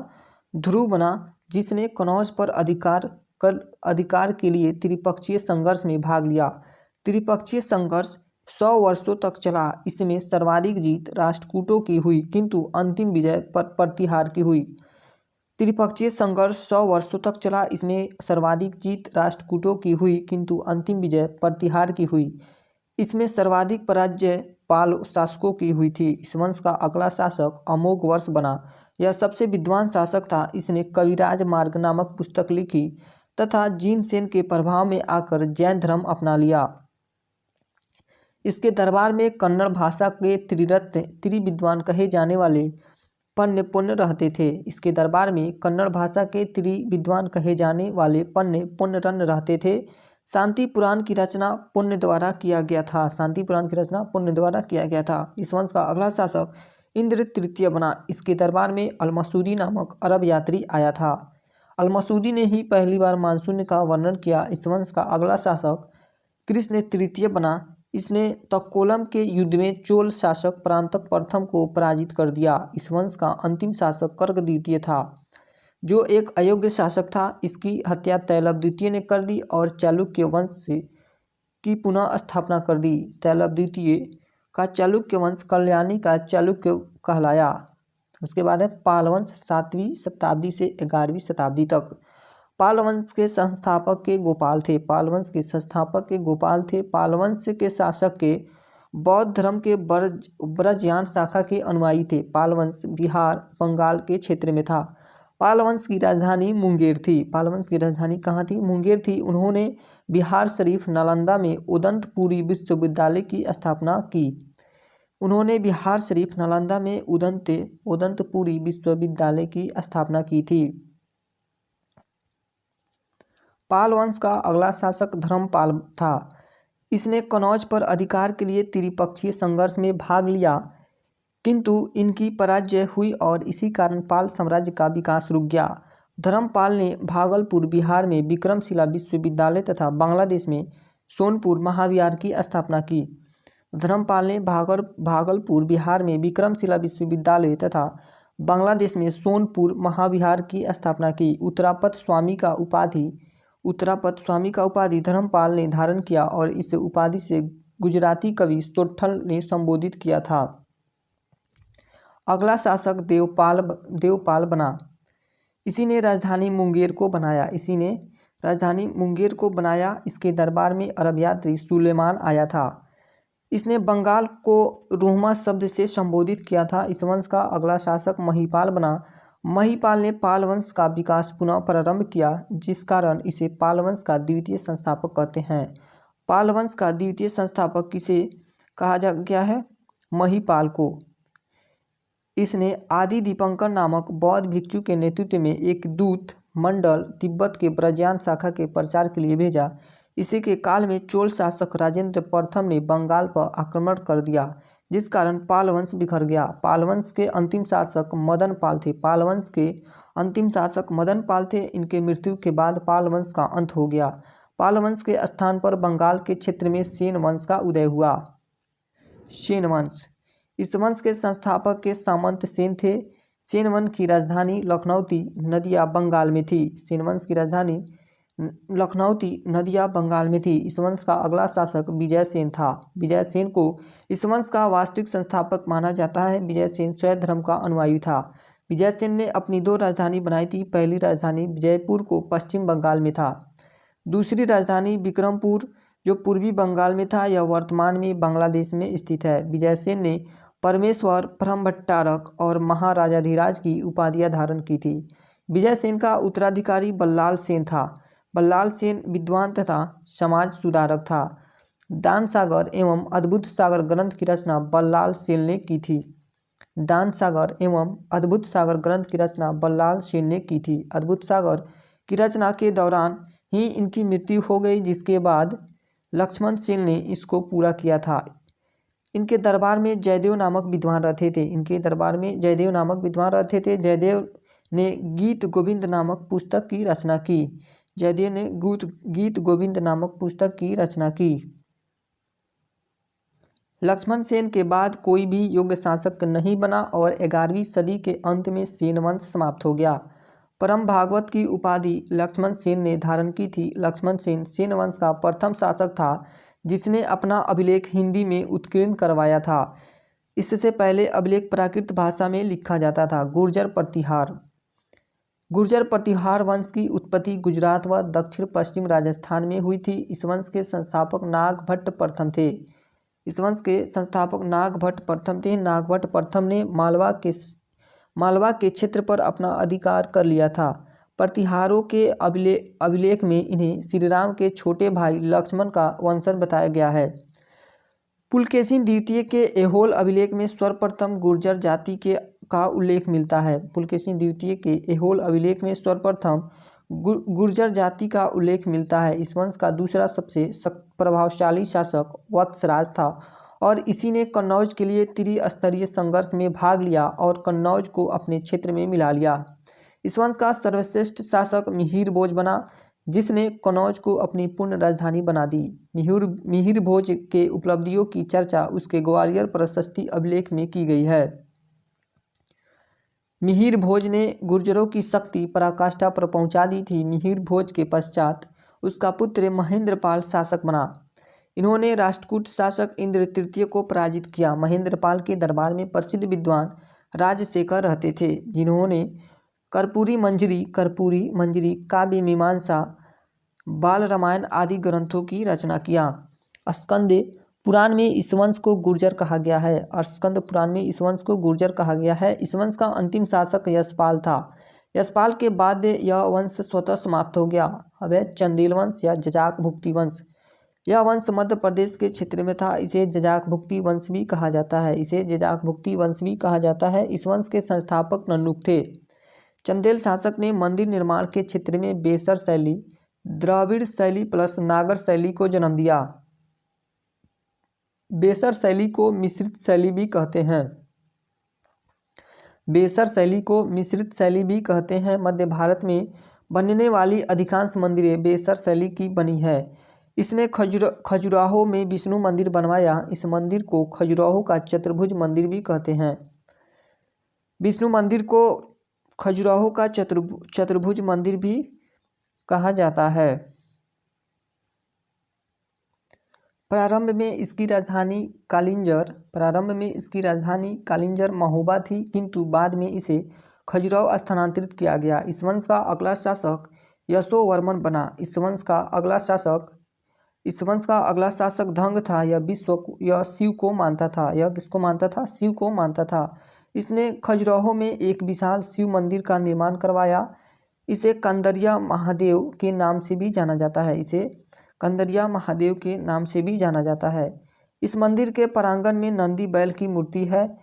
ध्रुव बना, जिसने कनौज पर अधिकार के लिए त्रिपक्षीय संघर्ष में भाग लिया। त्रिपक्षीय संघर्ष 100 वर्षों तक चला। इसमें सर्वाधिक जीत राष्ट्रकूटों की हुई, किंतु अंतिम विजय प्रतिहार की हुई। त्रिपक्षीय संघर्ष 100 वर्षों तक चला। इसमें सर्वाधिक जीत राष्ट्रकूटों की हुई, किंतु अंतिम विजय प्रतिहार की हुई। इसमें सर्वाधिक पराजय पाल शासकों की हुई थी। इस वंश का अगला शासक अमोघ वर्ष बना। यह सबसे विद्वान शासक था। इसने कविराज मार्ग नामक पुस्तक लिखी तथा जीनसेन के प्रभाव में आकर जैन धर्म अपना लिया। इसके दरबार में कन्नड़ भाषा के त्रिविद्वान कहे जाने वाले पन्ने पुण्य रहते थे। इसके दरबार में कन्नड़ भाषा के त्रिविद्वान कहे जाने वाले पन्ने पुण्यरन रहते थे। शांति पुराण की रचना पुण्य द्वारा किया गया था। शांति पुराण की रचना पुण्य द्वारा किया गया था। इस वंश का अगला शासक इंद्र तृतीय बना। इसके दरबार में अलमसूदी नामक अरब यात्री आया था। अलमसूदी ने ही पहली बार मानसून का वर्णन किया। इस वंश का अगला शासक कृष्ण तृतीय बना। इसने तक्कोलम के युद्ध में चोल शासक परांतक प्रथम को पराजित कर दिया। इस वंश का अंतिम शासक कर्क द्वितीय था, जो एक अयोग्य शासक था। इसकी हत्या तैलब द्वितीय ने कर दी और चालुक्य वंश की पुनः स्थापना कर दी। तैलब द्वितीय का चालुक्य वंश कल्याणी का चालुक्य कहलाया। उसके बाद है पाल वंश 7वीं शताब्दी से 11वीं शताब्दी तक। पाल वंश के संस्थापक के गोपाल थे। पाल वंश के संस्थापक के गोपाल थे। पाल वंश के शासक के बौद्ध धर्म के ब्रजयान शाखा के अनुयायी थे। पाल वंश बिहार बंगाल के क्षेत्र में था। पाल वंश की राजधानी मुंगेर थी। पाल वंश की राजधानी कहाँ थी? मुंगेर थी। उन्होंने बिहार शरीफ नालंदा में उदंतपुरी विश्वविद्यालय की स्थापना की। उन्होंने बिहार शरीफ नालंदा में उदंतपुरी विश्वविद्यालय की स्थापना की थी। पाल वंश का अगला शासक धर्मपाल था। इसने कनौज पर अधिकार के लिए त्रिपक्षीय संघर्ष में भाग लिया, किंतु इनकी पराजय हुई और इसी कारण पाल साम्राज्य का विकास रुक गया। धर्मपाल ने भागलपुर बिहार में विक्रमशिला विश्वविद्यालय तथा बांग्लादेश में सोनपुर महाविहार की स्थापना की। धर्मपाल ने भागलपुर बिहार में विक्रमशिला विश्वविद्यालय तथा बांग्लादेश में सोनपुर महाविहार की स्थापना की। उत्तरापद स्वामी का उपाधि धर्मपाल ने धारण किया और इस उपाधि से गुजराती कवि सोट्ठल ने संबोधित किया था। अगला शासक देवपाल बना। इसी ने राजधानी मुंगेर को बनाया। इसके दरबार में अरब यात्री सुलेमान आया था। इसने बंगाल को रोहमा शब्द से संबोधित किया था। इस वंश का अगला शासक महिपाल बना। महिपाल ने पाल वंश का विकास पुनः प्रारंभ किया, जिस कारण इसे पाल वंश का द्वितीय संस्थापक कहते हैं। पाल वंश का द्वितीय संस्थापक किसे कहा जा गया है? महिपाल को। इसने आदि दीपंकर नामक बौद्ध भिक्षु के नेतृत्व में एक दूत मंडल तिब्बत के ब्रजयान शाखा के प्रचार के लिए भेजा। इसी के काल में चोल शासक राजेंद्र प्रथम ने बंगाल पर आक्रमण कर दिया, जिस कारण पाल वंश बिखर गया। पाल वंश के अंतिम शासक मदन पाल थे। पाल वंश के अंतिम शासक मदन पाल थे। इनके मृत्यु के बाद पाल वंश का अंत हो गया। पाल वंश के स्थान पर बंगाल के क्षेत्र में सेन वंश का उदय हुआ। सेन वंश। इस वंश के संस्थापक के सामंत सेन थे। सेन वंश की राजधानी लखनऊती नदिया बंगाल में थी। सेन वंश की राजधानी लखनऊती नदिया बंगाल में थी। इस वंश का अगला शासक विजयसेन था। विजयसेन को इस वंश का वास्तविक संस्थापक माना जाता है। विजयसेन शैव धर्म का अनुयायी था। विजयसेन ने अपनी 2 राजधानी बनाई थी। पहली राजधानी जयपुर को पश्चिम बंगाल में था। दूसरी राजधानी विक्रमपुर जो पूर्वी बंगाल में था, यह वर्तमान में बांग्लादेश में स्थित है। विजयसेन ने परमेश्वर, ब्रह्मभट्टारक और महाराजाधिराज की उपाधियां धारण की थी। विजयसेन का उत्तराधिकारी बल्लाल सेन था। बल्लाल सेन विद्वान तथा समाज सुधारक था। दान सागर एवं अद्भुत सागर ग्रंथ की रचना बल्लाल सेन ने की थी। दान सागर एवं अद्भुत सागर ग्रंथ की रचना बल्लाल सेन ने की थी। अद्भुत सागर की रचना के दौरान ही इनकी मृत्यु हो गई, जिसके बाद लक्ष्मण सेन ने इसको पूरा किया था। इनके दरबार में जयदेव नामक विद्वान रहते थे। जयदेव ने गीत गोविंद नामक पुस्तक की रचना की। गीत गोविंद नामक पुस्तक की रचना की। लक्ष्मण सेन के बाद कोई भी योग्य शासक नहीं बना और 11वीं सदी के अंत में सेन वंश समाप्त हो गया। परम भागवत की उपाधि लक्ष्मण सेन ने धारण की थी। लक्ष्मण सेन सेन वंश का प्रथम शासक था जिसने अपना अभिलेख हिंदी में उत्कीर्ण करवाया था। इससे पहले अभिलेख प्राकृत भाषा में लिखा जाता था। गुर्जर प्रतिहार वंश की उत्पत्ति गुजरात व दक्षिण पश्चिम राजस्थान में हुई थी। इस वंश के संस्थापक नागभट्ट प्रथम थे। नागभट्ट प्रथम ने मालवा के क्षेत्र पर अपना अधिकार कर लिया था। प्रतिहारों के अभिलेख में इन्हें श्रीराम के छोटे भाई लक्ष्मण का वंशज बताया गया है। पुलकेशिन द्वितीय के ऐहोल अभिलेख में सर्वप्रथम गुर्जर जाति का उल्लेख मिलता है। पुलकेशिन द्वितीय के ऐहोल अभिलेख में सर्वप्रथम गुर्जर जाति का उल्लेख मिलता है। इस वंश का दूसरा सबसे प्रभावशाली शासक वत्सराज था और इसी ने कन्नौज के लिए त्रिस्तरीय संघर्ष में भाग लिया और कन्नौज को अपने क्षेत्र में मिला लिया। इस वंश का सर्वश्रेष्ठ शासक मिहिर भोज बना, जिसने कन्नौज को अपनी पूर्ण राजधानी बना दी। मिहिर भोज के उपलब्धियों की चर्चा उसके ग्वालियर प्रशस्ति अभिलेख में की गई है। मिहिर भोज ने गुर्जरों की शक्ति पराकाष्ठा पर पहुंचा दी थी। मिहिर भोज के पश्चात उसका पुत्र महेंद्रपाल शासक बना। इन्होंने राष्ट्रकूट शासक इंद्र तृतीय को पराजित किया। महेंद्रपाल के दरबार में प्रसिद्ध विद्वान राजशेखर रहते थे, जिन्होंने कर्पूरी मंजरी, काव्य मीमांसा, बाल रामायण आदि ग्रंथों की रचना किया। स्कंद पुराण में इस वंश को गुर्जर कहा गया है। इस वंश का अंतिम शासक यशपाल था। यशपाल के बाद यह वंश स्वतः समाप्त हो गया। अब है चंदेल वंश या जजाक भुक्ति वंश। यह वंश मध्य प्रदेश के क्षेत्र में था। इसे जजाक भुक्ति वंश भी कहा जाता है। इस वंश के संस्थापक नन्नुक थे। चंदेल शासक ने मंदिर निर्माण के क्षेत्र में बेसर शैली, द्रविड़ शैली प्लस नागर शैली को जन्म दिया। बेसर शैली को मिश्रित शैली भी कहते हैं। मध्य भारत में बनने वाली अधिकांश मंदिरें बेसर शैली की बनी है। इसने खजुराहो में विष्णु मंदिर बनवाया। इस मंदिर को खजुराहो का चतुर्भुज मंदिर भी कहते हैं। विष्णु मंदिर को खजुराहो का चतुर्भुज मंदिर भी कहा जाता है। प्रारंभ में इसकी राजधानी कालिंजर महोबा थी, किंतु बाद में इसे खजुराहो स्थानांतरित किया गया। इस वंश का अगला शासक यशोवर्मन बना। इस वंश का अगला शासक धंग था। यह शिव को मानता था। इसने खजुराहो में एक विशाल शिव मंदिर का निर्माण करवाया। इसे कंदरिया महादेव के नाम से भी जाना जाता है। इस मंदिर के प्रांगण में नंदी बैल की मूर्ति है,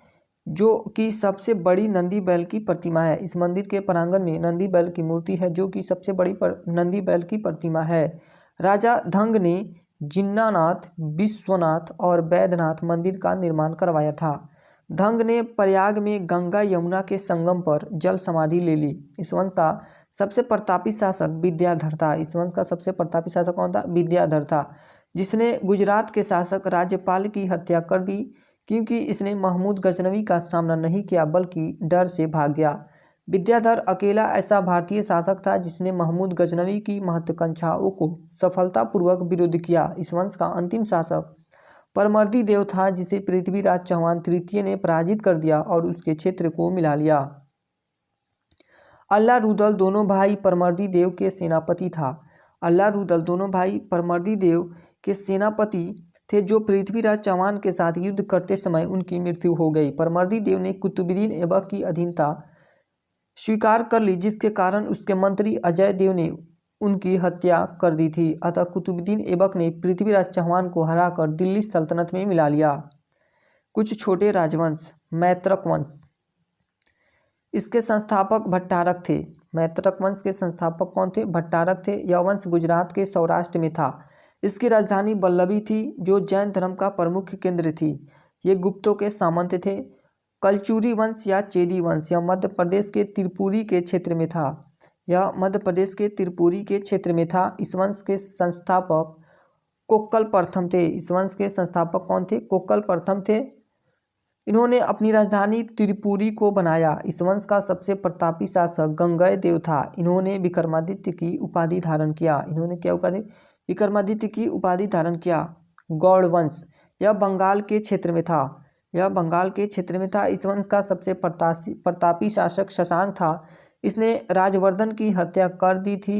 जो कि सबसे बड़ी नंदी बैल की प्रतिमा है। इस मंदिर के प्रांगण में नंदी बैल की मूर्ति है, जो कि सबसे बड़ी नंदी बैल की प्रतिमा है। राजा धंग ने जिन्नानाथ, विश्वनाथ और वैद्यनाथ मंदिर का निर्माण करवाया था। धंग ने प्रयाग में गंगा यमुना के संगम पर जल समाधि ले ली। इस वंश का सबसे प्रतापी शासक विद्याधर था, जिसने गुजरात के शासक राज्यपाल की हत्या कर दी, क्योंकि इसने महमूद गजनवी का सामना नहीं किया बल्कि डर से भाग गया। विद्याधर अकेला ऐसा भारतीय शासक था जिसने महमूद गजनवी की महत्वाकांक्षाओं को सफलतापूर्वक विरोध किया। इस वंश का अंतिम शासक परमर्दी देव था, जिसे पृथ्वीराज चौहान तृतीय ने पराजित कर दिया और उसके क्षेत्र को मिला लिया। अल्लारुदल दोनों भाई परमर्दी देव के सेनापति था। अल्लारुदल दोनों भाई परमर्दी देव के सेनापति थे, जो पृथ्वीराज चौहान के साथ युद्ध करते समय उनकी मृत्यु हो गई। परमर्दी देव ने कुतुबुद्दीन ऐबक की अधीनता स्वीकार कर ली, जिसके कारण उसके मंत्री अजय देव ने उनकी हत्या कर दी थी। अतः कुतुबुद्दीन ऐबक ने पृथ्वीराज चौहान को हराकर दिल्ली सल्तनत में मिला लिया। कुछ छोटे राजवंश। मैत्रक वंश, इसके संस्थापक भट्टारक थे। मैत्रक वंश के संस्थापक कौन थे? भट्टारक थे। यह वंश गुजरात के सौराष्ट्र में था। इसकी राजधानी वल्लभी थी, जो जैन धर्म का प्रमुख केंद्र थी। ये गुप्तों के सामंत थे। कलचुरी वंश या चेदी वंश, यह मध्य प्रदेश के त्रिपुरी के क्षेत्र में था। यह मध्य प्रदेश के त्रिपुरी के क्षेत्र में था। इस वंश के संस्थापक कोक्कल प्रथम थे। इस वंश के संस्थापक कौन थे? कोक्कल प्रथम थे। इन्होंने अपनी राजधानी त्रिपुरी को बनाया। इस वंश का सबसे प्रतापी शासक गंगेय देव था। इन्होंने विक्रमादित्य की उपाधि धारण किया। इन्होंने क्या उपाधि? विक्रमादित्य की उपाधि धारण किया। गौड़ वंश, यह बंगाल के क्षेत्र में था। यह बंगाल के क्षेत्र में था। इस वंश का सबसे प्रतापी शासक शशांक था। इसने राजवर्धन की हत्या कर दी थी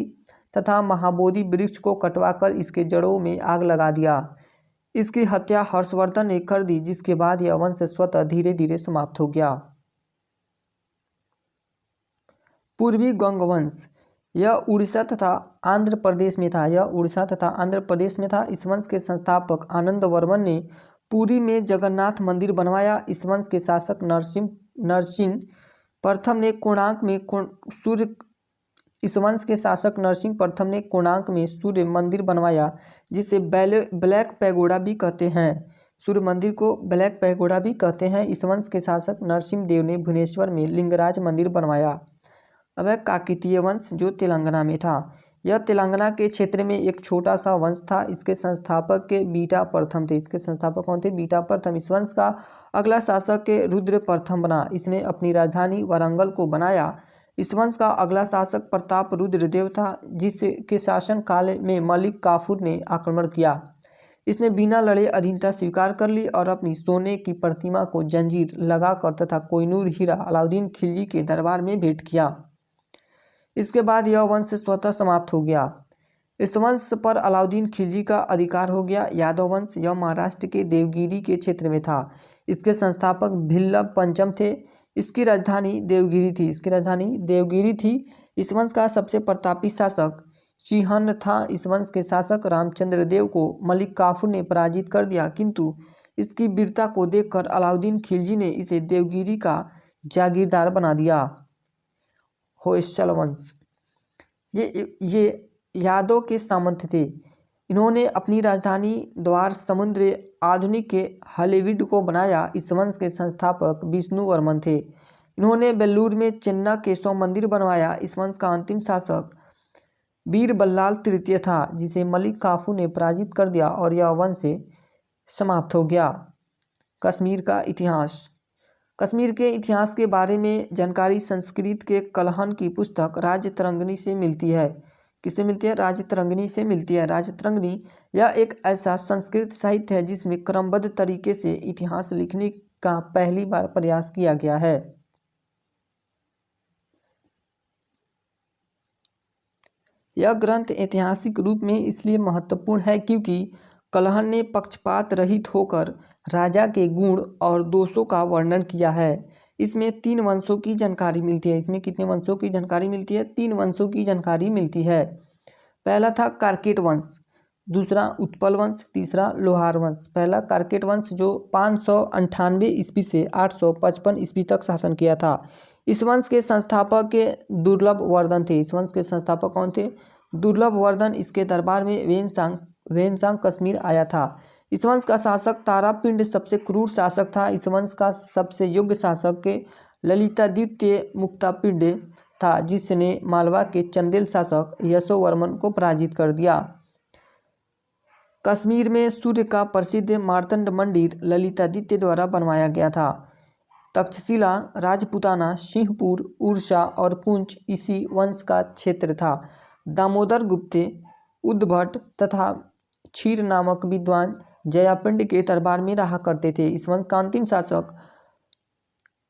तथा महाबोधि वृक्ष को कटवाकर इसके जड़ों में आग लगा दिया। इसकी हत्या हर्षवर्धन ने कर दी, जिसके बाद यह वंश स्वतः धीरे धीरे समाप्त हो गया। पूर्वी गंग वंश, यह उड़ीसा तथा आंध्र प्रदेश में था। यह उड़ीसा तथा आंध्र प्रदेश में था। इस वंश के संस्थापक आनंद वर्मन ने पुरी में जगन्नाथ मंदिर बनवाया। इस वंश के शासक नरसिंह प्रथम ने कोणार्क में सूर्य मंदिर बनवाया, जिसे ब्लैक पैगोडा भी कहते हैं। सूर्य मंदिर को ब्लैक पैगोडा भी कहते हैं। इस वंश के शासक नरसिंह देव ने भुवनेश्वर में लिंगराज मंदिर बनवाया। अब है काकतीय वंश, जो तेलंगाना में था। यह तेलंगाना के क्षेत्र में एक छोटा सा वंश था। इसके संस्थापक के बीटा प्रथम थे। इसके संस्थापक कौन थे? बीटा प्रथम। इस वंश का अगला शासक के रुद्र प्रथम बना। इसने अपनी राजधानी वारंगल को बनाया। इस वंश का अगला शासक प्रताप रुद्र देव था, जिसके शासन काल में मलिक काफूर ने आक्रमण किया। इसने बिना लड़े अधीनता स्वीकार कर ली और अपनी सोने की प्रतिमा को जंजीर लगाकर तथा कोहिनूर हीरा अलाउद्दीन खिलजी के दरबार में भेंट किया। इसके बाद यह वंश स्वतः समाप्त हो गया। इस वंश पर अलाउद्दीन खिलजी का अधिकार हो गया। यादव वंश, यह महाराष्ट्र के देवगिरी के क्षेत्र में था। इसके संस्थापक भिल्लभ पंचम थे। इसकी राजधानी देवगिरी थी। इस वंश का सबसे प्रतापी शासक सिंहन था। इस वंश के शासक रामचंद्र देव को मलिक काफूर ने पराजित कर दिया, किंतु इसकी वीरता को देखकर अलाउद्दीन खिलजी ने इसे देवगिरी का जागीरदार बना दिया। होयसल वंश, ये यादव के सामंत थे। इन्होंने अपनी राजधानी द्वार समुद्र आधुनिक के हलेबीड को बनाया। इस वंश के संस्थापक विष्णु वर्मन थे। इन्होंने बेल्लूर में चेन्ना केशव मंदिर बनवाया। इस वंश का अंतिम शासक बीरबल्लाल तृतीय था, जिसे मलिक काफूर ने पराजित कर दिया और यह वंश समाप्त हो गया। कश्मीर का इतिहास। कश्मीर के इतिहास के बारे में जानकारी संस्कृत के कलहन की पुस्तक राजतरंगिणी से मिलती है। किससे मिलती है? राजतरंगिणी से मिलती है। राजतरंगिणी यह एक ऐसा संस्कृत साहित्य है जिसमें क्रमबद्ध तरीके से इतिहास लिखने का पहली बार प्रयास किया गया है। यह ग्रंथ ऐतिहासिक रूप में इसलिए महत्वपूर्ण है क्योंकि कलहन ने पक्षपात रहित होकर राजा के गुण और दोषों का वर्णन किया है। इसमें 3 वंशों की जानकारी मिलती है। इसमें कितने वंशों की जानकारी मिलती है? 3 वंशों की जानकारी मिलती है। पहला था कारकेट वंश, दूसरा उत्पल वंश, तीसरा लोहार वंश। पहला कारकेट वंश जो 598 ईस्वी से 855 ईस्वी तक शासन किया था। इस वंश के संस्थापक के दुर्लभ वर्धन थे। इस वंश के संस्थापक कौन थे? दुर्लभ वर्धन। इसके दरबार में वेनसांग कश्मीर आया था। इस वंश का शासक तारापिंड सबसे क्रूर शासक था। इस वंश का सबसे योग्य शासक के ललितादित्य मुक्तापिंड था, जिसने मालवा के चंदेल शासक यशोवर्मन को पराजित कर दिया। कश्मीर में सूर्य का प्रसिद्ध मार्तंड मंदिर ललितादित्य द्वारा बनवाया गया था। तक्षशिला, राजपूताना, सिंहपुर, उड़ीसा और पुंछ इसी वंश का क्षेत्र था। दामोदर गुप्त, उद्भट तथा क्षीर नामक विद्वान जयापिंड के दरबार में रहा करते थे। इस वंश का अंतिम शासक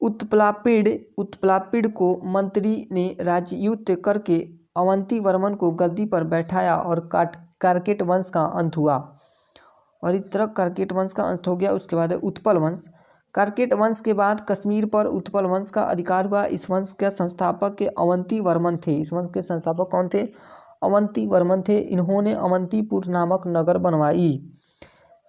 उत्पलापिड़ को मंत्री ने राज्ययुत करके अवंती वर्मन को गद्दी पर बैठाया और कारकेट वंश का अंत हुआ। और इस तरह कारकेट वंश का अंत हो गया। उसके बाद है उत्पल वंश। कारकेट वंश के बाद कश्मीर पर उत्पल वंश का अधिकार हुआ। इस वंश के संस्थापक के अवंती वर्मन थे। इस वंश के संस्थापक कौन थे? अवंती वर्मन थे। इन्होंने अवंतीपुर नामक नगर बनवाई।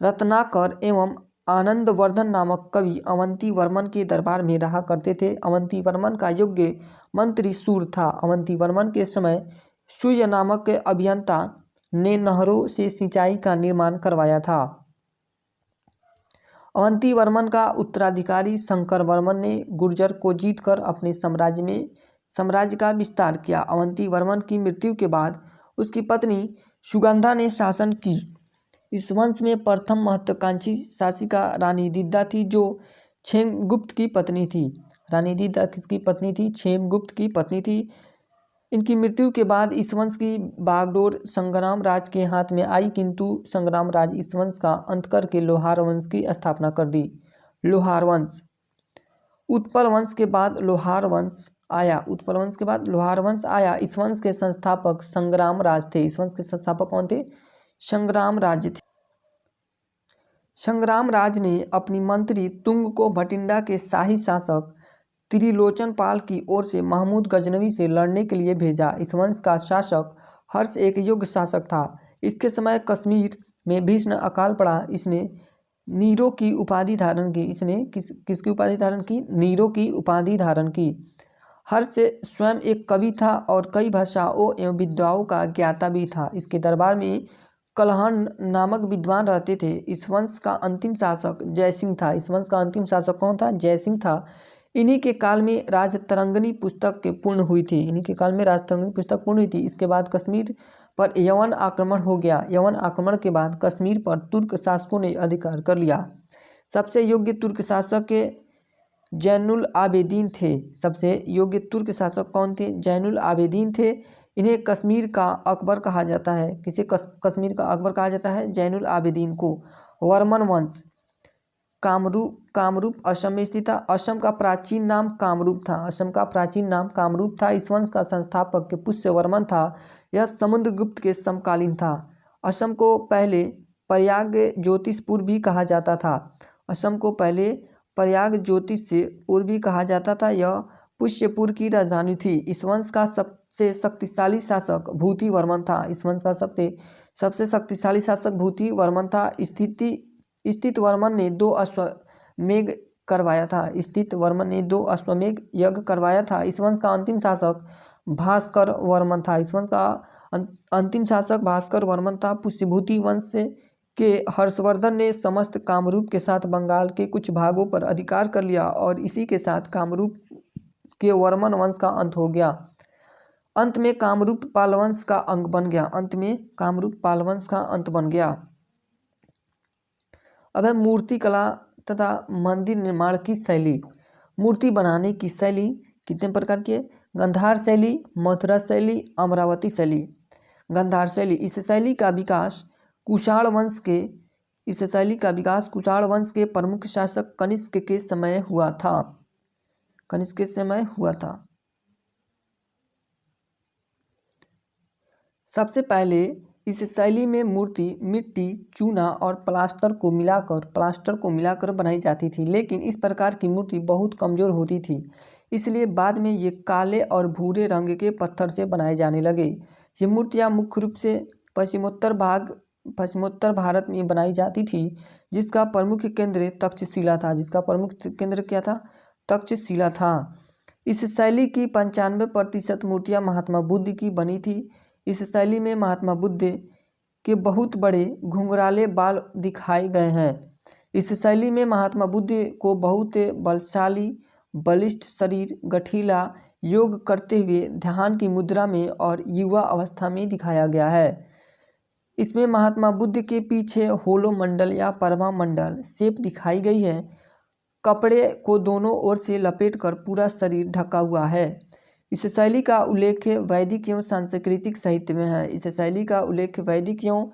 रत्नाकर एवं आनंदवर्धन नामक कवि अवंती वर्मन के दरबार में रहा करते थे। अवंती वर्मन का योग्य मंत्री सूर था। अवंती वर्मन के समय सूर्य नामक अभियंता ने नहरों से सिंचाई का निर्माण करवाया था। अवंती वर्मन का उत्तराधिकारी शंकर वर्मन ने गुर्जर को जीतकर अपने साम्राज्य का विस्तार किया। अवंती वर्मन की मृत्यु के बाद उसकी पत्नी सुगंधा ने शासन की। इस वंश में प्रथम महत्वाकांक्षी शासिका रानी दीदा थी, जो क्षेमगुप्त की पत्नी थी। रानी दीदा किसकी पत्नी थी? क्षेमगुप्त की पत्नी थी। इनकी मृत्यु के बाद इस वंश की बागडोर संग्राम राज के हाथ में आई, किंतु संग्राम राज इस वंश का अंत करके लोहार वंश की स्थापना कर दी। लोहार वंश। उत्पल वंश के बाद लोहार वंश आया। उत्पल वंश के बाद लोहार वंश आया। इस वंश के संस्थापक संग्राम राज थे। इस वंश के संस्थापक कौन थे? संग्राम राज थे। संग्राम राज ने अपनी मंत्री तुंग को भटिंडा के शाही शासक त्रिलोचन पाल की ओर से महमूद गजनवी से लड़ने के लिए भेजा। इस वंश का शासक हर्ष एक योग्य शासक था। इसके समय कश्मीर में भीषण अकाल पड़ा। इसने नीरो की उपाधि धारण की। इसने किसकी उपाधि धारण की? नीरो की उपाधि धारण की। हर्ष स्वयं एक कवि था और कई भाषाओं एवं विद्याओं का ज्ञाता भी था। इसके दरबार में कलहन नामक विद्वान रहते थे। इस वंश का अंतिम शासक जयसिंह था। इस वंश का अंतिम शासक कौन था? जयसिंह था। इन्हीं के काल में राजतरंगिणी पुस्तक पूर्ण हुई थी। इन्हीं के काल में राजतरंगिणी पुस्तक पूर्ण हुई थी। इसके बाद कश्मीर पर यवन आक्रमण हो गया। यवन आक्रमण के बाद कश्मीर पर तुर्क शासकों ने अधिकार कर लिया। सबसे योग्य तुर्क शासक जैनुल आबेदीन थे। सबसे योग्य तुर्क शासक कौन थे? जैनुल आबेदीन थे। इन्हें कश्मीर का अकबर कहा जाता है। किसे कश्मीर का अकबर कहा जाता है? जैनुल आबेदीन को। वर्मन वंश। कामरूप असम में स्थित था। असम का प्राचीन नाम कामरूप था। असम का प्राचीन नाम कामरूप था। इस वंश का संस्थापक पुष्य वर्मन था। यह समुद्रगुप्त के समकालीन था। असम को पहले प्रयाग ज्योतिषपुर भी कहा जाता था। असम को पहले प्रयाग ज्योतिषपुर भी कहा जाता था। यह पुष्यपुर की राजधानी थी। इस वंश का सबसे शक्तिशाली शासक भूति वर्मन था। इस वंश का सबसे शक्तिशाली शासक भूति वर्मन था। स्थित वर्मन ने 2 अश्वमेध करवाया था। स्थित वर्मन ने 2 अश्वमेध यज्ञ करवाया था। इस वंश का अंतिम शासक भास्कर वर्मन था। इस वंश का अंतिम शासक भास्कर वर्मन था। पुष्यभूति वंश के हर्षवर्धन ने समस्त कामरूप के साथ बंगाल के कुछ भागों पर अधिकार कर लिया और इसी के साथ कामरूप के वर्मन वंश का अंत हो गया। अंत में कामरूप पालवंश का अंग बन गया। अंत में कामरूप पालवंश का अंत बन गया। अब है मूर्ति कला तथा मंदिर निर्माण की शैली। मूर्ति बनाने की शैली कितने प्रकार की है? गंधार शैली, मथुरा शैली, अमरावती शैली। गंधार शैली। इस शैली का विकास कुषाण वंश के प्रमुख शासक कनिष्क के समय हुआ था। कनिष्क के समय हुआ था। सबसे पहले इस शैली में मूर्ति मिट्टी, चूना और प्लास्टर को मिलाकर बनाई जाती थी, लेकिन इस प्रकार की मूर्ति बहुत कमजोर होती थी। इसलिए बाद में ये काले और भूरे रंग के पत्थर से बनाए जाने लगे। ये मूर्तियाँ मुख्य रूप से पश्चिमोत्तर भारत में बनाई जाती थी, जिसका प्रमुख केंद्र तक्षशिला था। जिसका प्रमुख केंद्र क्या था? तक्षशिला था। इस शैली की 95% मूर्तियाँ महात्मा बुद्ध की बनी थी। इस शैली में महात्मा बुद्ध के बहुत बड़े घुंघराले बाल दिखाए गए हैं। इस शैली में महात्मा बुद्ध को बहुत बलशाली, बलिष्ठ शरीर, गठीला, योग करते हुए ध्यान की मुद्रा में और युवा अवस्था में दिखाया गया है। इसमें महात्मा बुद्ध के पीछे होलो मंडल या परवा मंडल शेप दिखाई गई है। कपड़े को दोनों ओर से लपेटकर पूरा शरीर ढका हुआ है। इस शैली का उल्लेख वैदिक एवं सांस्कृतिक साहित्य में है। इस शैली का उल्लेख वैदिक एवं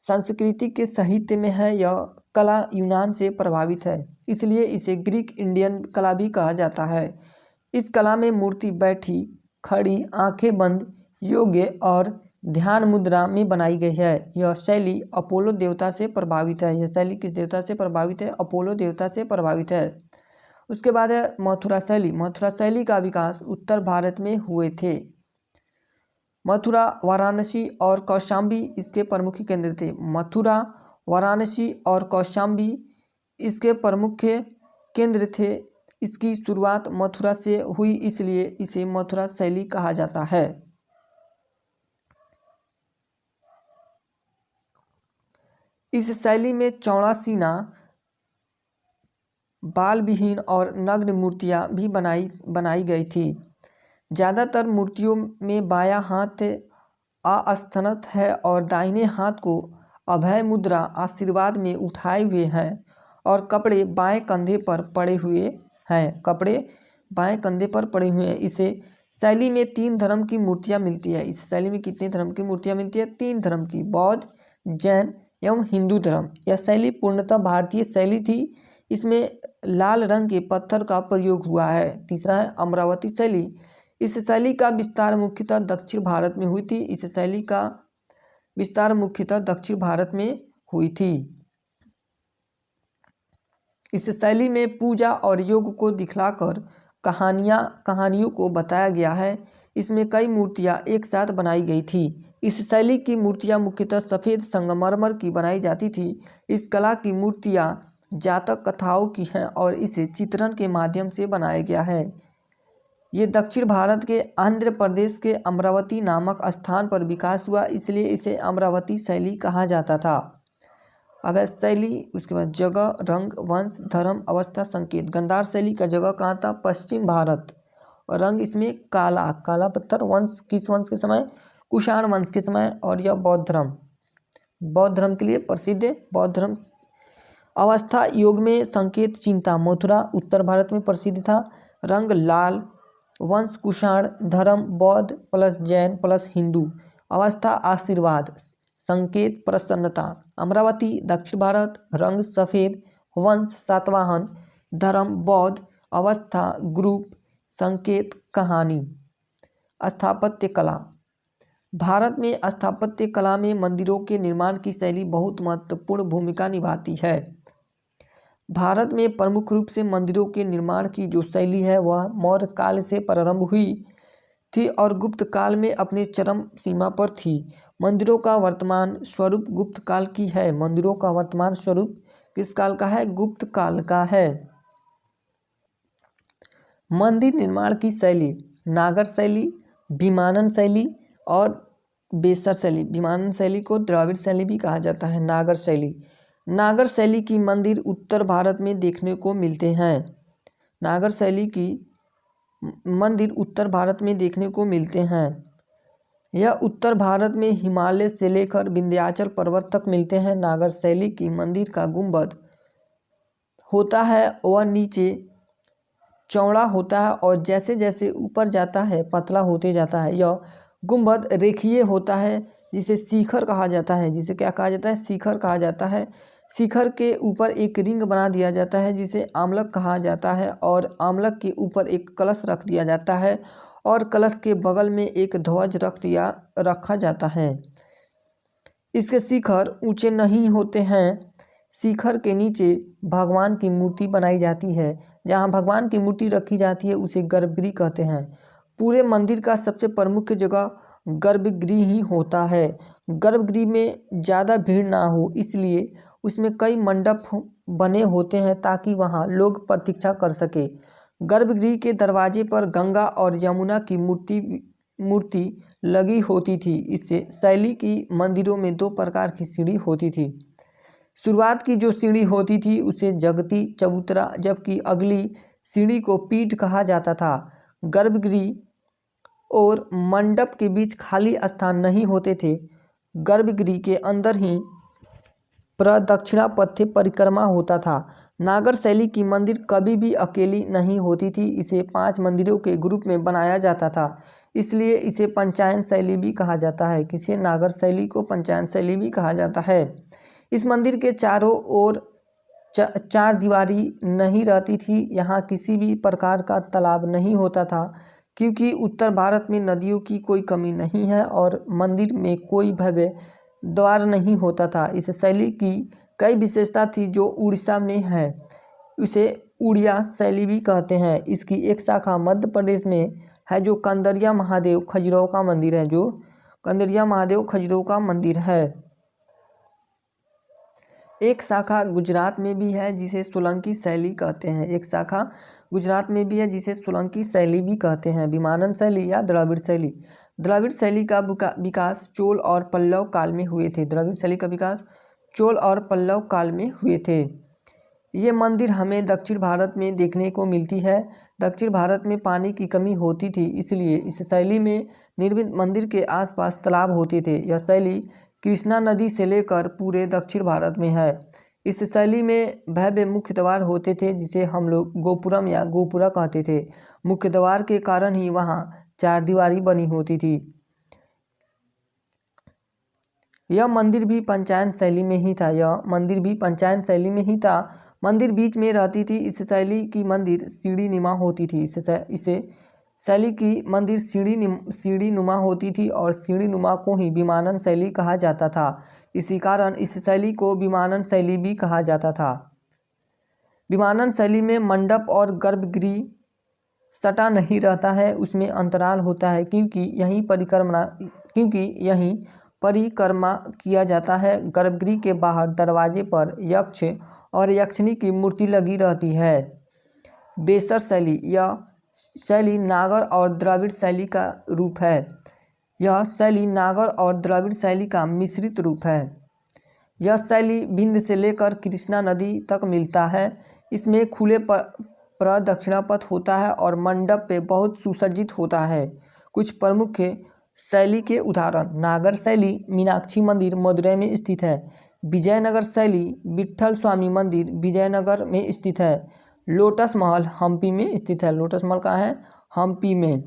संस्कृति के साहित्य में है। यह कला यूनान से प्रभावित है, इसलिए इसे ग्रीक इंडियन कला भी कहा जाता है। इस कला में मूर्ति बैठी, खड़ी, आंखें बंद, योग्य और ध्यान मुद्रा में बनाई गई है। यह शैली अपोलो देवता से प्रभावित है। यह शैली किस देवता से प्रभावित है? अपोलो देवता से प्रभावित है। उसके बाद है मथुरा शैली। मथुरा शैली का विकास उत्तर भारत में हुए थे। मथुरा, वाराणसी और कौशाम्बी इसके प्रमुख केंद्र थे। मथुरा, वाराणसी और कौशाम्बी इसके प्रमुख केंद्र थे। इसकी शुरुआत मथुरा से हुई, इसलिए इसे मथुरा शैली कहा जाता है। इस शैली में चौड़ा सीना, बाल विहीन और नग्न मूर्तियां भी बनाई गई थी। ज़्यादातर मूर्तियों में बायां हाथ अस्थानत है और दाहिने हाथ को अभय मुद्रा आशीर्वाद में उठाए हुए हैं और कपड़े बाएं कंधे पर पड़े हुए हैं। कपड़े बाएं कंधे पर पड़े हुए हैं। इसे शैली में 3 धर्म की मूर्तियां मिलती है। इस शैली में कितने धर्म की मूर्तियां मिलती है? 3 धर्म की, बौद्ध, जैन एवं हिंदू धर्म। यह शैली पूर्णतः भारतीय शैली थी। इसमें लाल रंग के पत्थर का प्रयोग हुआ है। तीसरा है अमरावती शैली। इस शैली का विस्तार मुख्यतः दक्षिण भारत में हुई थी। इस शैली का विस्तार मुख्यतः दक्षिण भारत में हुई थी। इस शैली में पूजा और योग को दिखलाकर कहानियों को बताया गया है। इसमें कई मूर्तियां एक साथ बनाई गई थी। इस शैली की मूर्तियां मुख्यतः सफ़ेद संगमरमर की बनाई जाती थी। इस कला की मूर्तियां जातक कथाओं की हैं और इसे चित्रण के माध्यम से बनाया गया है। ये दक्षिण भारत के आंध्र प्रदेश के अमरावती नामक स्थान पर विकास हुआ, इसलिए इसे अमरावती शैली कहा जाता था। अब है शैली, उसके बाद जगह, रंग, वंश, धर्म, अवस्था, संकेत। गांधार शैली का जगह कहाँ था? पश्चिम भारत। और रंग इसमें काला पत्थर। वंश किस वंश के समय? कुषाण वंश के समय। और यह बौद्ध धर्म के लिए प्रसिद्ध है। बौद्ध धर्म। अवस्था, योग में संकेत, चिंता। मथुरा उत्तर भारत में प्रसिद्ध था। रंग लाल। वंश कुषाण। धर्म बौद्ध प्लस जैन प्लस हिंदू। अवस्था आशीर्वाद। संकेत प्रसन्नता। अमरावती दक्षिण भारत। रंग सफ़ेद। वंश सातवाहन। धर्म बौद्ध। अवस्था ग्रुप। संकेत कहानी। स्थापत्य कला। भारत में स्थापत्य कला में मंदिरों के निर्माण की शैली बहुत महत्वपूर्ण भूमिका निभाती है। भारत में प्रमुख रूप से मंदिरों के निर्माण की जो शैली है वह मौर्य काल से प्रारंभ हुई थी और गुप्त काल में अपने चरम सीमा पर थी। मंदिरों का वर्तमान स्वरूप गुप्त काल की है। मंदिरों का वर्तमान स्वरूप किस काल का है? गुप्त काल का है। मंदिर निर्माण की शैली नागर शैली, विमानन शैली और बेसर शैली। विमानन शैली को द्रविड़ शैली भी कहा जाता है। नागर शैली की मंदिर उत्तर भारत में देखने को मिलते हैं। नागर शैली की मंदिर उत्तर भारत में देखने को मिलते हैं। यह उत्तर भारत में हिमालय से लेकर विंध्याचल पर्वत तक मिलते हैं। नागर शैली की मंदिर का गुंबद होता है वह नीचे चौड़ा होता है और जैसे जैसे ऊपर जाता है पतला होते जाता है। यह गुंबद रेखीय होता है जिसे शिखर कहा जाता है। जिसे क्या कहा जाता है? शिखर कहा जाता है। शिखर के ऊपर एक रिंग बना दिया जाता है जिसे आमलक कहा जाता है और आमलक के ऊपर एक कलश रख दिया जाता है और कलश के बगल में एक ध्वज रखा जाता है। इसके शिखर ऊंचे नहीं होते हैं। शिखर के नीचे भगवान की मूर्ति बनाई जाती है। जहाँ भगवान की मूर्ति रखी जाती है उसे गर्भगृह कहते हैं। पूरे मंदिर का सबसे प्रमुख जगह गर्भगृह ही होता है। गर्भगृह में ज़्यादा भीड़ ना हो इसलिए उसमें कई मंडप बने होते हैं ताकि वहाँ लोग प्रतीक्षा कर सके। गर्भगृह के दरवाजे पर गंगा और यमुना की मूर्ति लगी होती थी। इससे शैली की मंदिरों में 2 प्रकार की सीढ़ी होती थी। शुरुआत की जो सीढ़ी होती थी उसे जगती चबूतरा, जबकि अगली सीढ़ी को पीठ कहा जाता था। गर्भगृह और मंडप के बीच खाली स्थान नहीं होते थे। गर्भगृह के अंदर ही प्रदक्षिणा पथ परिक्रमा होता था। नागर शैली की मंदिर कभी भी अकेली नहीं होती थी। इसे 5 मंदिरों के ग्रुप में बनाया जाता था। इसलिए इसे पंचायन शैली भी कहा जाता है। किसे? नागर शैली को पंचायन शैली भी कहा जाता है। इस मंदिर के चारों ओर चार दीवारी नहीं रहती थी। यहाँ किसी भी प्रकार का तालाब नहीं होता था, क्योंकि उत्तर भारत में नदियों की कोई कमी नहीं है और मंदिर में कोई भव्य द्वार नहीं होता था। इस शैली की कई विशेषता थी जो उड़ीसा में है। इसे उड़िया शैली भी कहते हैं। इसकी एक शाखा मध्य प्रदेश में है जो कंदरिया महादेव खजुराहो का मंदिर है, जो कंदरिया महादेव खजुराहो का मंदिर है। एक शाखा गुजरात में भी है जिसे सोलंकी शैली कहते हैं। एक शाखा गुजरात में भी है जिसे सोलंकी शैली भी कहते हैं। विमानन शैली या द्रविड़ शैली। द्रविड़ शैली का विकास चोल और पल्लव काल में हुए थे। द्रविड़ शैली का विकास चोल और पल्लव काल में हुए थे। ये मंदिर हमें दक्षिण भारत में देखने को मिलती है। दक्षिण भारत में पानी की कमी होती थी, इसलिए इस शैली में निर्मित मंदिर के आसपास तालाब होते थे। यह शैली कृष्णा नदी से लेकर पूरे दक्षिण भारत में है। इस शैली में भव्य मुख्य द्वार होते थे जिसे हम लोग गोपुरम या गोपुरा कहते थे। मुख्य द्वार के कारण ही वहाँ चार दीवारी बनी होती थी। यह मंदिर भी पंचायन शैली में ही था। यह मंदिर भी पंचायन शैली में ही था। मंदिर बीच में रहती थी। इस शैली की मंदिर सीढ़ी नुमा होती थी। इसे शैली की मंदिर सीढ़ी नुमा होती थी और सीढ़ी नुमा को ही विमानन शैली कहा जाता था। इसी कारण इस शैली को विमानन शैली भी कहा जाता था। विमानन शैली में मंडप और गर्भगृह सटा नहीं रहता है, उसमें अंतराल होता है, क्योंकि यहीं परिक्रमा किया जाता है। गर्भगृह के बाहर दरवाजे पर यक्ष और यक्षिणी की मूर्ति लगी रहती है। बेसर शैली। यह शैली नागर और द्रविड़ शैली का रूप है। यह शैली नागर और द्रविड़ शैली का मिश्रित रूप है। यह शैली विंध्य से लेकर कृष्णा नदी तक मिलता है। इसमें खुले प्रदक्षिणापथ होता है और मंडप पे बहुत सुसज्जित होता है। कुछ प्रमुख शैली के उदाहरण: नागर शैली मीनाक्षी मंदिर मदुरै में स्थित है। विजयनगर शैली विट्ठल स्वामी मंदिर विजयनगर में स्थित है। लोटस महल हम्पी में स्थित है। लोटस महल कहाँ है? हम्पी में।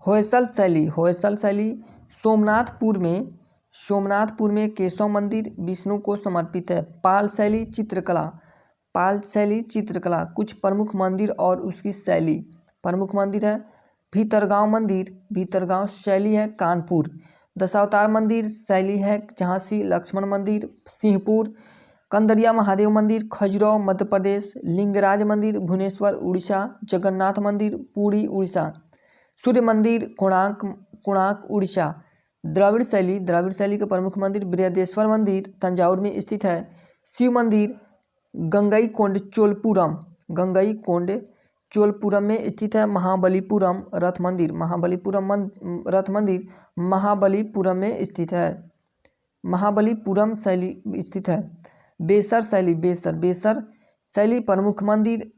होयसल शैली सोमनाथपुर में केशव मंदिर विष्णु को समर्पित है। पाल शैली चित्रकला कुछ प्रमुख मंदिर और उसकी शैली। प्रमुख मंदिर है भीतरगांव शैली है कानपुर। दशावतार मंदिर शैली है झांसी। लक्ष्मण मंदिर सिंहपुर। कंदरिया महादेव मंदिर खजुराहो मध्य प्रदेश। लिंगराज मंदिर भुवनेश्वर उड़ीसा। जगन्नाथ मंदिर पुरी उड़ीसा। सूर्य मंदिर कोणार्क उड़ीसा। द्रविड़ शैली के प्रमुख मंदिर बृहदेश्वर मंदिर तंजावुर में स्थित है। शिव मंदिर गंगईकोंड चोलपुरम में स्थित है। महाबलीपुरम रथ मंदिर महाबलीपुरम में स्थित है। महाबलीपुरम शैली स्थित है। बेसर शैली प्रमुख मंदिर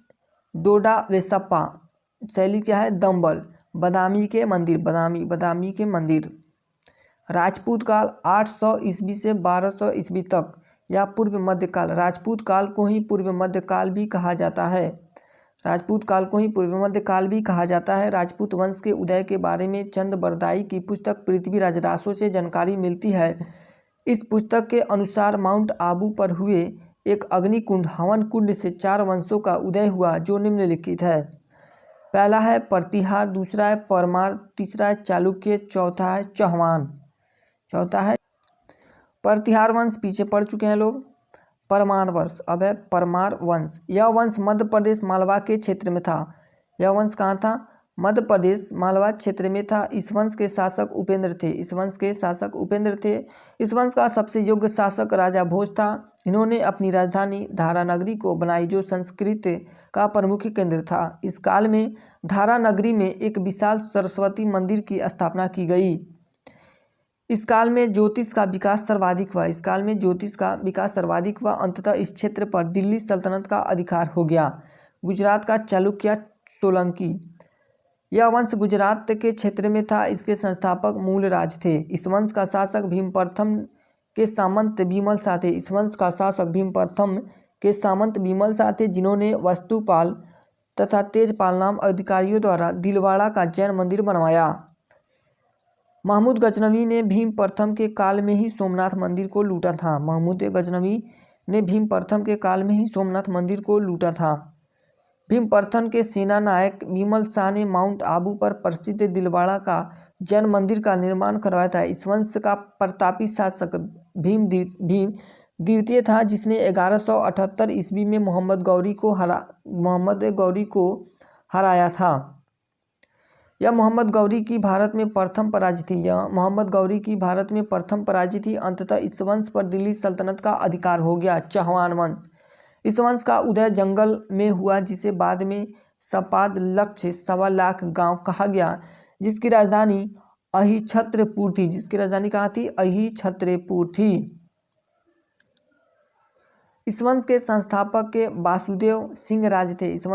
डोडा वेसप्पा शैली क्या है? दम्बल। बदामी के मंदिर। राजपूत काल 800 ईस्वी से 1200 ईस्वी तक या पूर्व मध्यकाल। राजपूत काल को ही पूर्व मध्यकाल भी कहा जाता है। राजपूत वंश के उदय के बारे में चंद बरदाई की पुस्तक पृथ्वीराज रासो से जानकारी मिलती है। इस पुस्तक के अनुसार माउंट आबू पर हुए एक अग्निकुंड हवन कुंड से 4 वंशों का उदय हुआ जो निम्नलिखित है। पहला है प्रतिहार, दूसरा है परमार, तीसरा है चालुक्य, चौथा है चौहान। प्रतिहार वंश पीछे पड़ चुके हैं लोग। परमार वंश अब है परमार वंश। यह वंश मध्य प्रदेश मालवा के क्षेत्र में था। यह वंश कहाँ था? मध्य प्रदेश मालवा क्षेत्र में था। इस वंश के शासक उपेंद्र थे। इस वंश का सबसे योग्य शासक राजा भोज था। इन्होंने अपनी राजधानी धारा नगरी को बनाई जो संस्कृत का प्रमुख केंद्र था। इस काल में धारा नगरी में एक विशाल सरस्वती मंदिर की स्थापना की गई। इस काल में ज्योतिष का विकास सर्वाधिक हुआ। अंततः इस क्षेत्र पर दिल्ली सल्तनत का अधिकार हो गया। गुजरात का चालुक्य सोलंकी। यह वंश गुजरात के क्षेत्र में था। इसके संस्थापक मूलराज थे। इस वंश का शासक भीम प्रथम के सामंत विमल शाह थे। जिन्होंने वस्तुपाल तथा तेजपाल नाम अधिकारियों द्वारा दिलवाड़ा का जैन मंदिर बनवाया। महमूद गजनवी ने भीम प्रथम के काल में ही सोमनाथ मंदिर को लूटा था। महमूद गजनवी ने भीम प्रथम के काल में ही सोमनाथ मंदिर को लूटा था। भीम प्रथम के सेना नायक विमल शाह ने माउंट आबू पर प्रसिद्ध दिलवाड़ा का जैन मंदिर का निर्माण करवाया था। इस वंश का प्रतापी शासक भीम द्वितीय था, जिसने 1178 ईस्वी में मोहम्मद गौरी को हराया था। यह मोहम्मद गौरी की भारत में प्रथम पराजित थी। अंततः इस वंश पर दिल्ली सल्तनत का अधिकार हो गया। चौहान वंश। इस वंश का उदय जंगल में हुआ, जिसे बाद में सपाद लक्ष्य 1.25 लाख गांव कहा गया, जिसकी राजधानी अहिछत्रपुर थी। अहिछत्रपुर थी। इस वंश के संस्थापक के वासुदेव सिंह राज थे। इस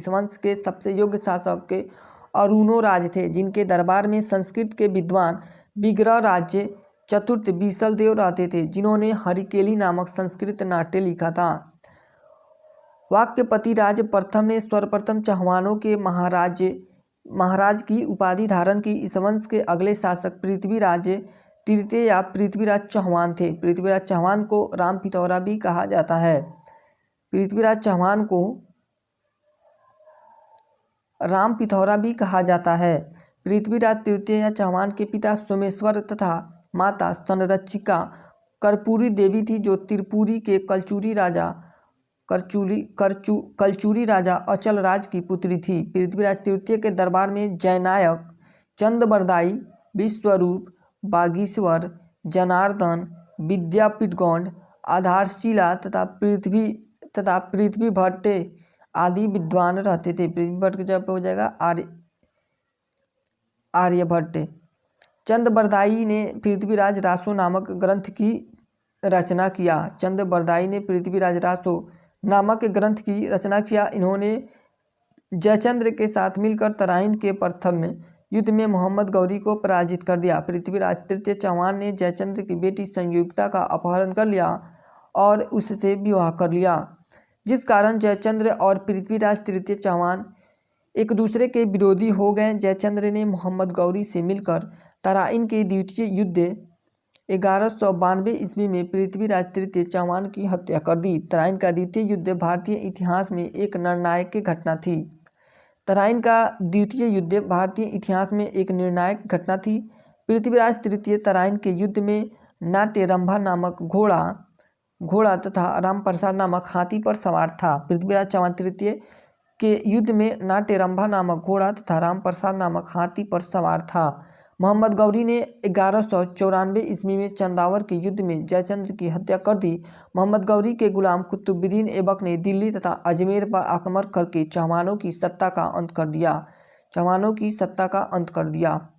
वंश के सबसे योग्य शासक के अरुणो राज थे, जिनके दरबार में संस्कृत के विद्वान विग्रह राज्य चतुर्थ बीसल देव रहते थे, जिन्होंने हरिकेली नामक संस्कृत नाट्य लिखा था। वाक्यपति राज प्रथम ने सर्वप्रथम चौहानों के महाराज की उपाधि धारण की। इस वंश के अगले शासक पृथ्वीराज तृतीय या पृथ्वीराज चौहान थे। पृथ्वीराज चौहान को राम पिथौरा भी कहा जाता है। पृथ्वीराज तृतीय या चौहान के पिता सोमेश्वर तथा माता संरक्षिका कर्पूरी देवी थी, जो त्रिपुरी के कलचुरी राजा अचल राज की पुत्री थी। पृथ्वीराज तृतीय के दरबार में जयनायक, चंदबरदाई, विश्वरूप, बागीश्वर, जनार्दन, विद्यापीठगौंड, आधारशिला तथा पृथ्वी भट्ट आदि विद्वान रहते थे। पृथ्वी भट्ट की जगह पे हो जाएगा आर्यभट्ट। चंदबरदाई ने पृथ्वीराज रासो नामक ग्रंथ की रचना किया। इन्होंने जयचंद्र के साथ मिलकर तराइन के प्रथम युद्ध में मोहम्मद गौरी को पराजित कर दिया। पृथ्वीराज तृतीय चौहान ने जयचंद्र की बेटी संयुक्ता का अपहरण कर लिया और उससे विवाह कर लिया, जिस कारण जयचंद्र और पृथ्वीराज तृतीय चौहान एक दूसरे के विरोधी हो गए। जयचंद्र ने मोहम्मद गौरी से मिलकर तराइन के द्वितीय युद्ध 1192 ईस्वी में पृथ्वीराज तृतीय चौहान की हत्या कर दी। तराइन का द्वितीय युद्ध भारतीय इतिहास में एक निर्णायक घटना थी। पृथ्वीराज तृतीय तराइन के युद्ध में नाट्यरंभा नामक घोड़ा तथा रामप्रसाद नामक हाथी पर सवार था। पृथ्वीराज चौहान तृतीय के युद्ध में नाट्यरंभा नामक घोड़ा तथा रामप्रसाद नामक हाथी पर सवार था। मोहम्मद गौरी ने 1194 ईस्वी में चंदावर के युद्ध में जयचंद्र की हत्या कर दी। मोहम्मद गौरी के गुलाम कुतुबुद्दीन ऐबक ने दिल्ली तथा अजमेर पर आक्रमण करके चौहानों की सत्ता का अंत कर दिया।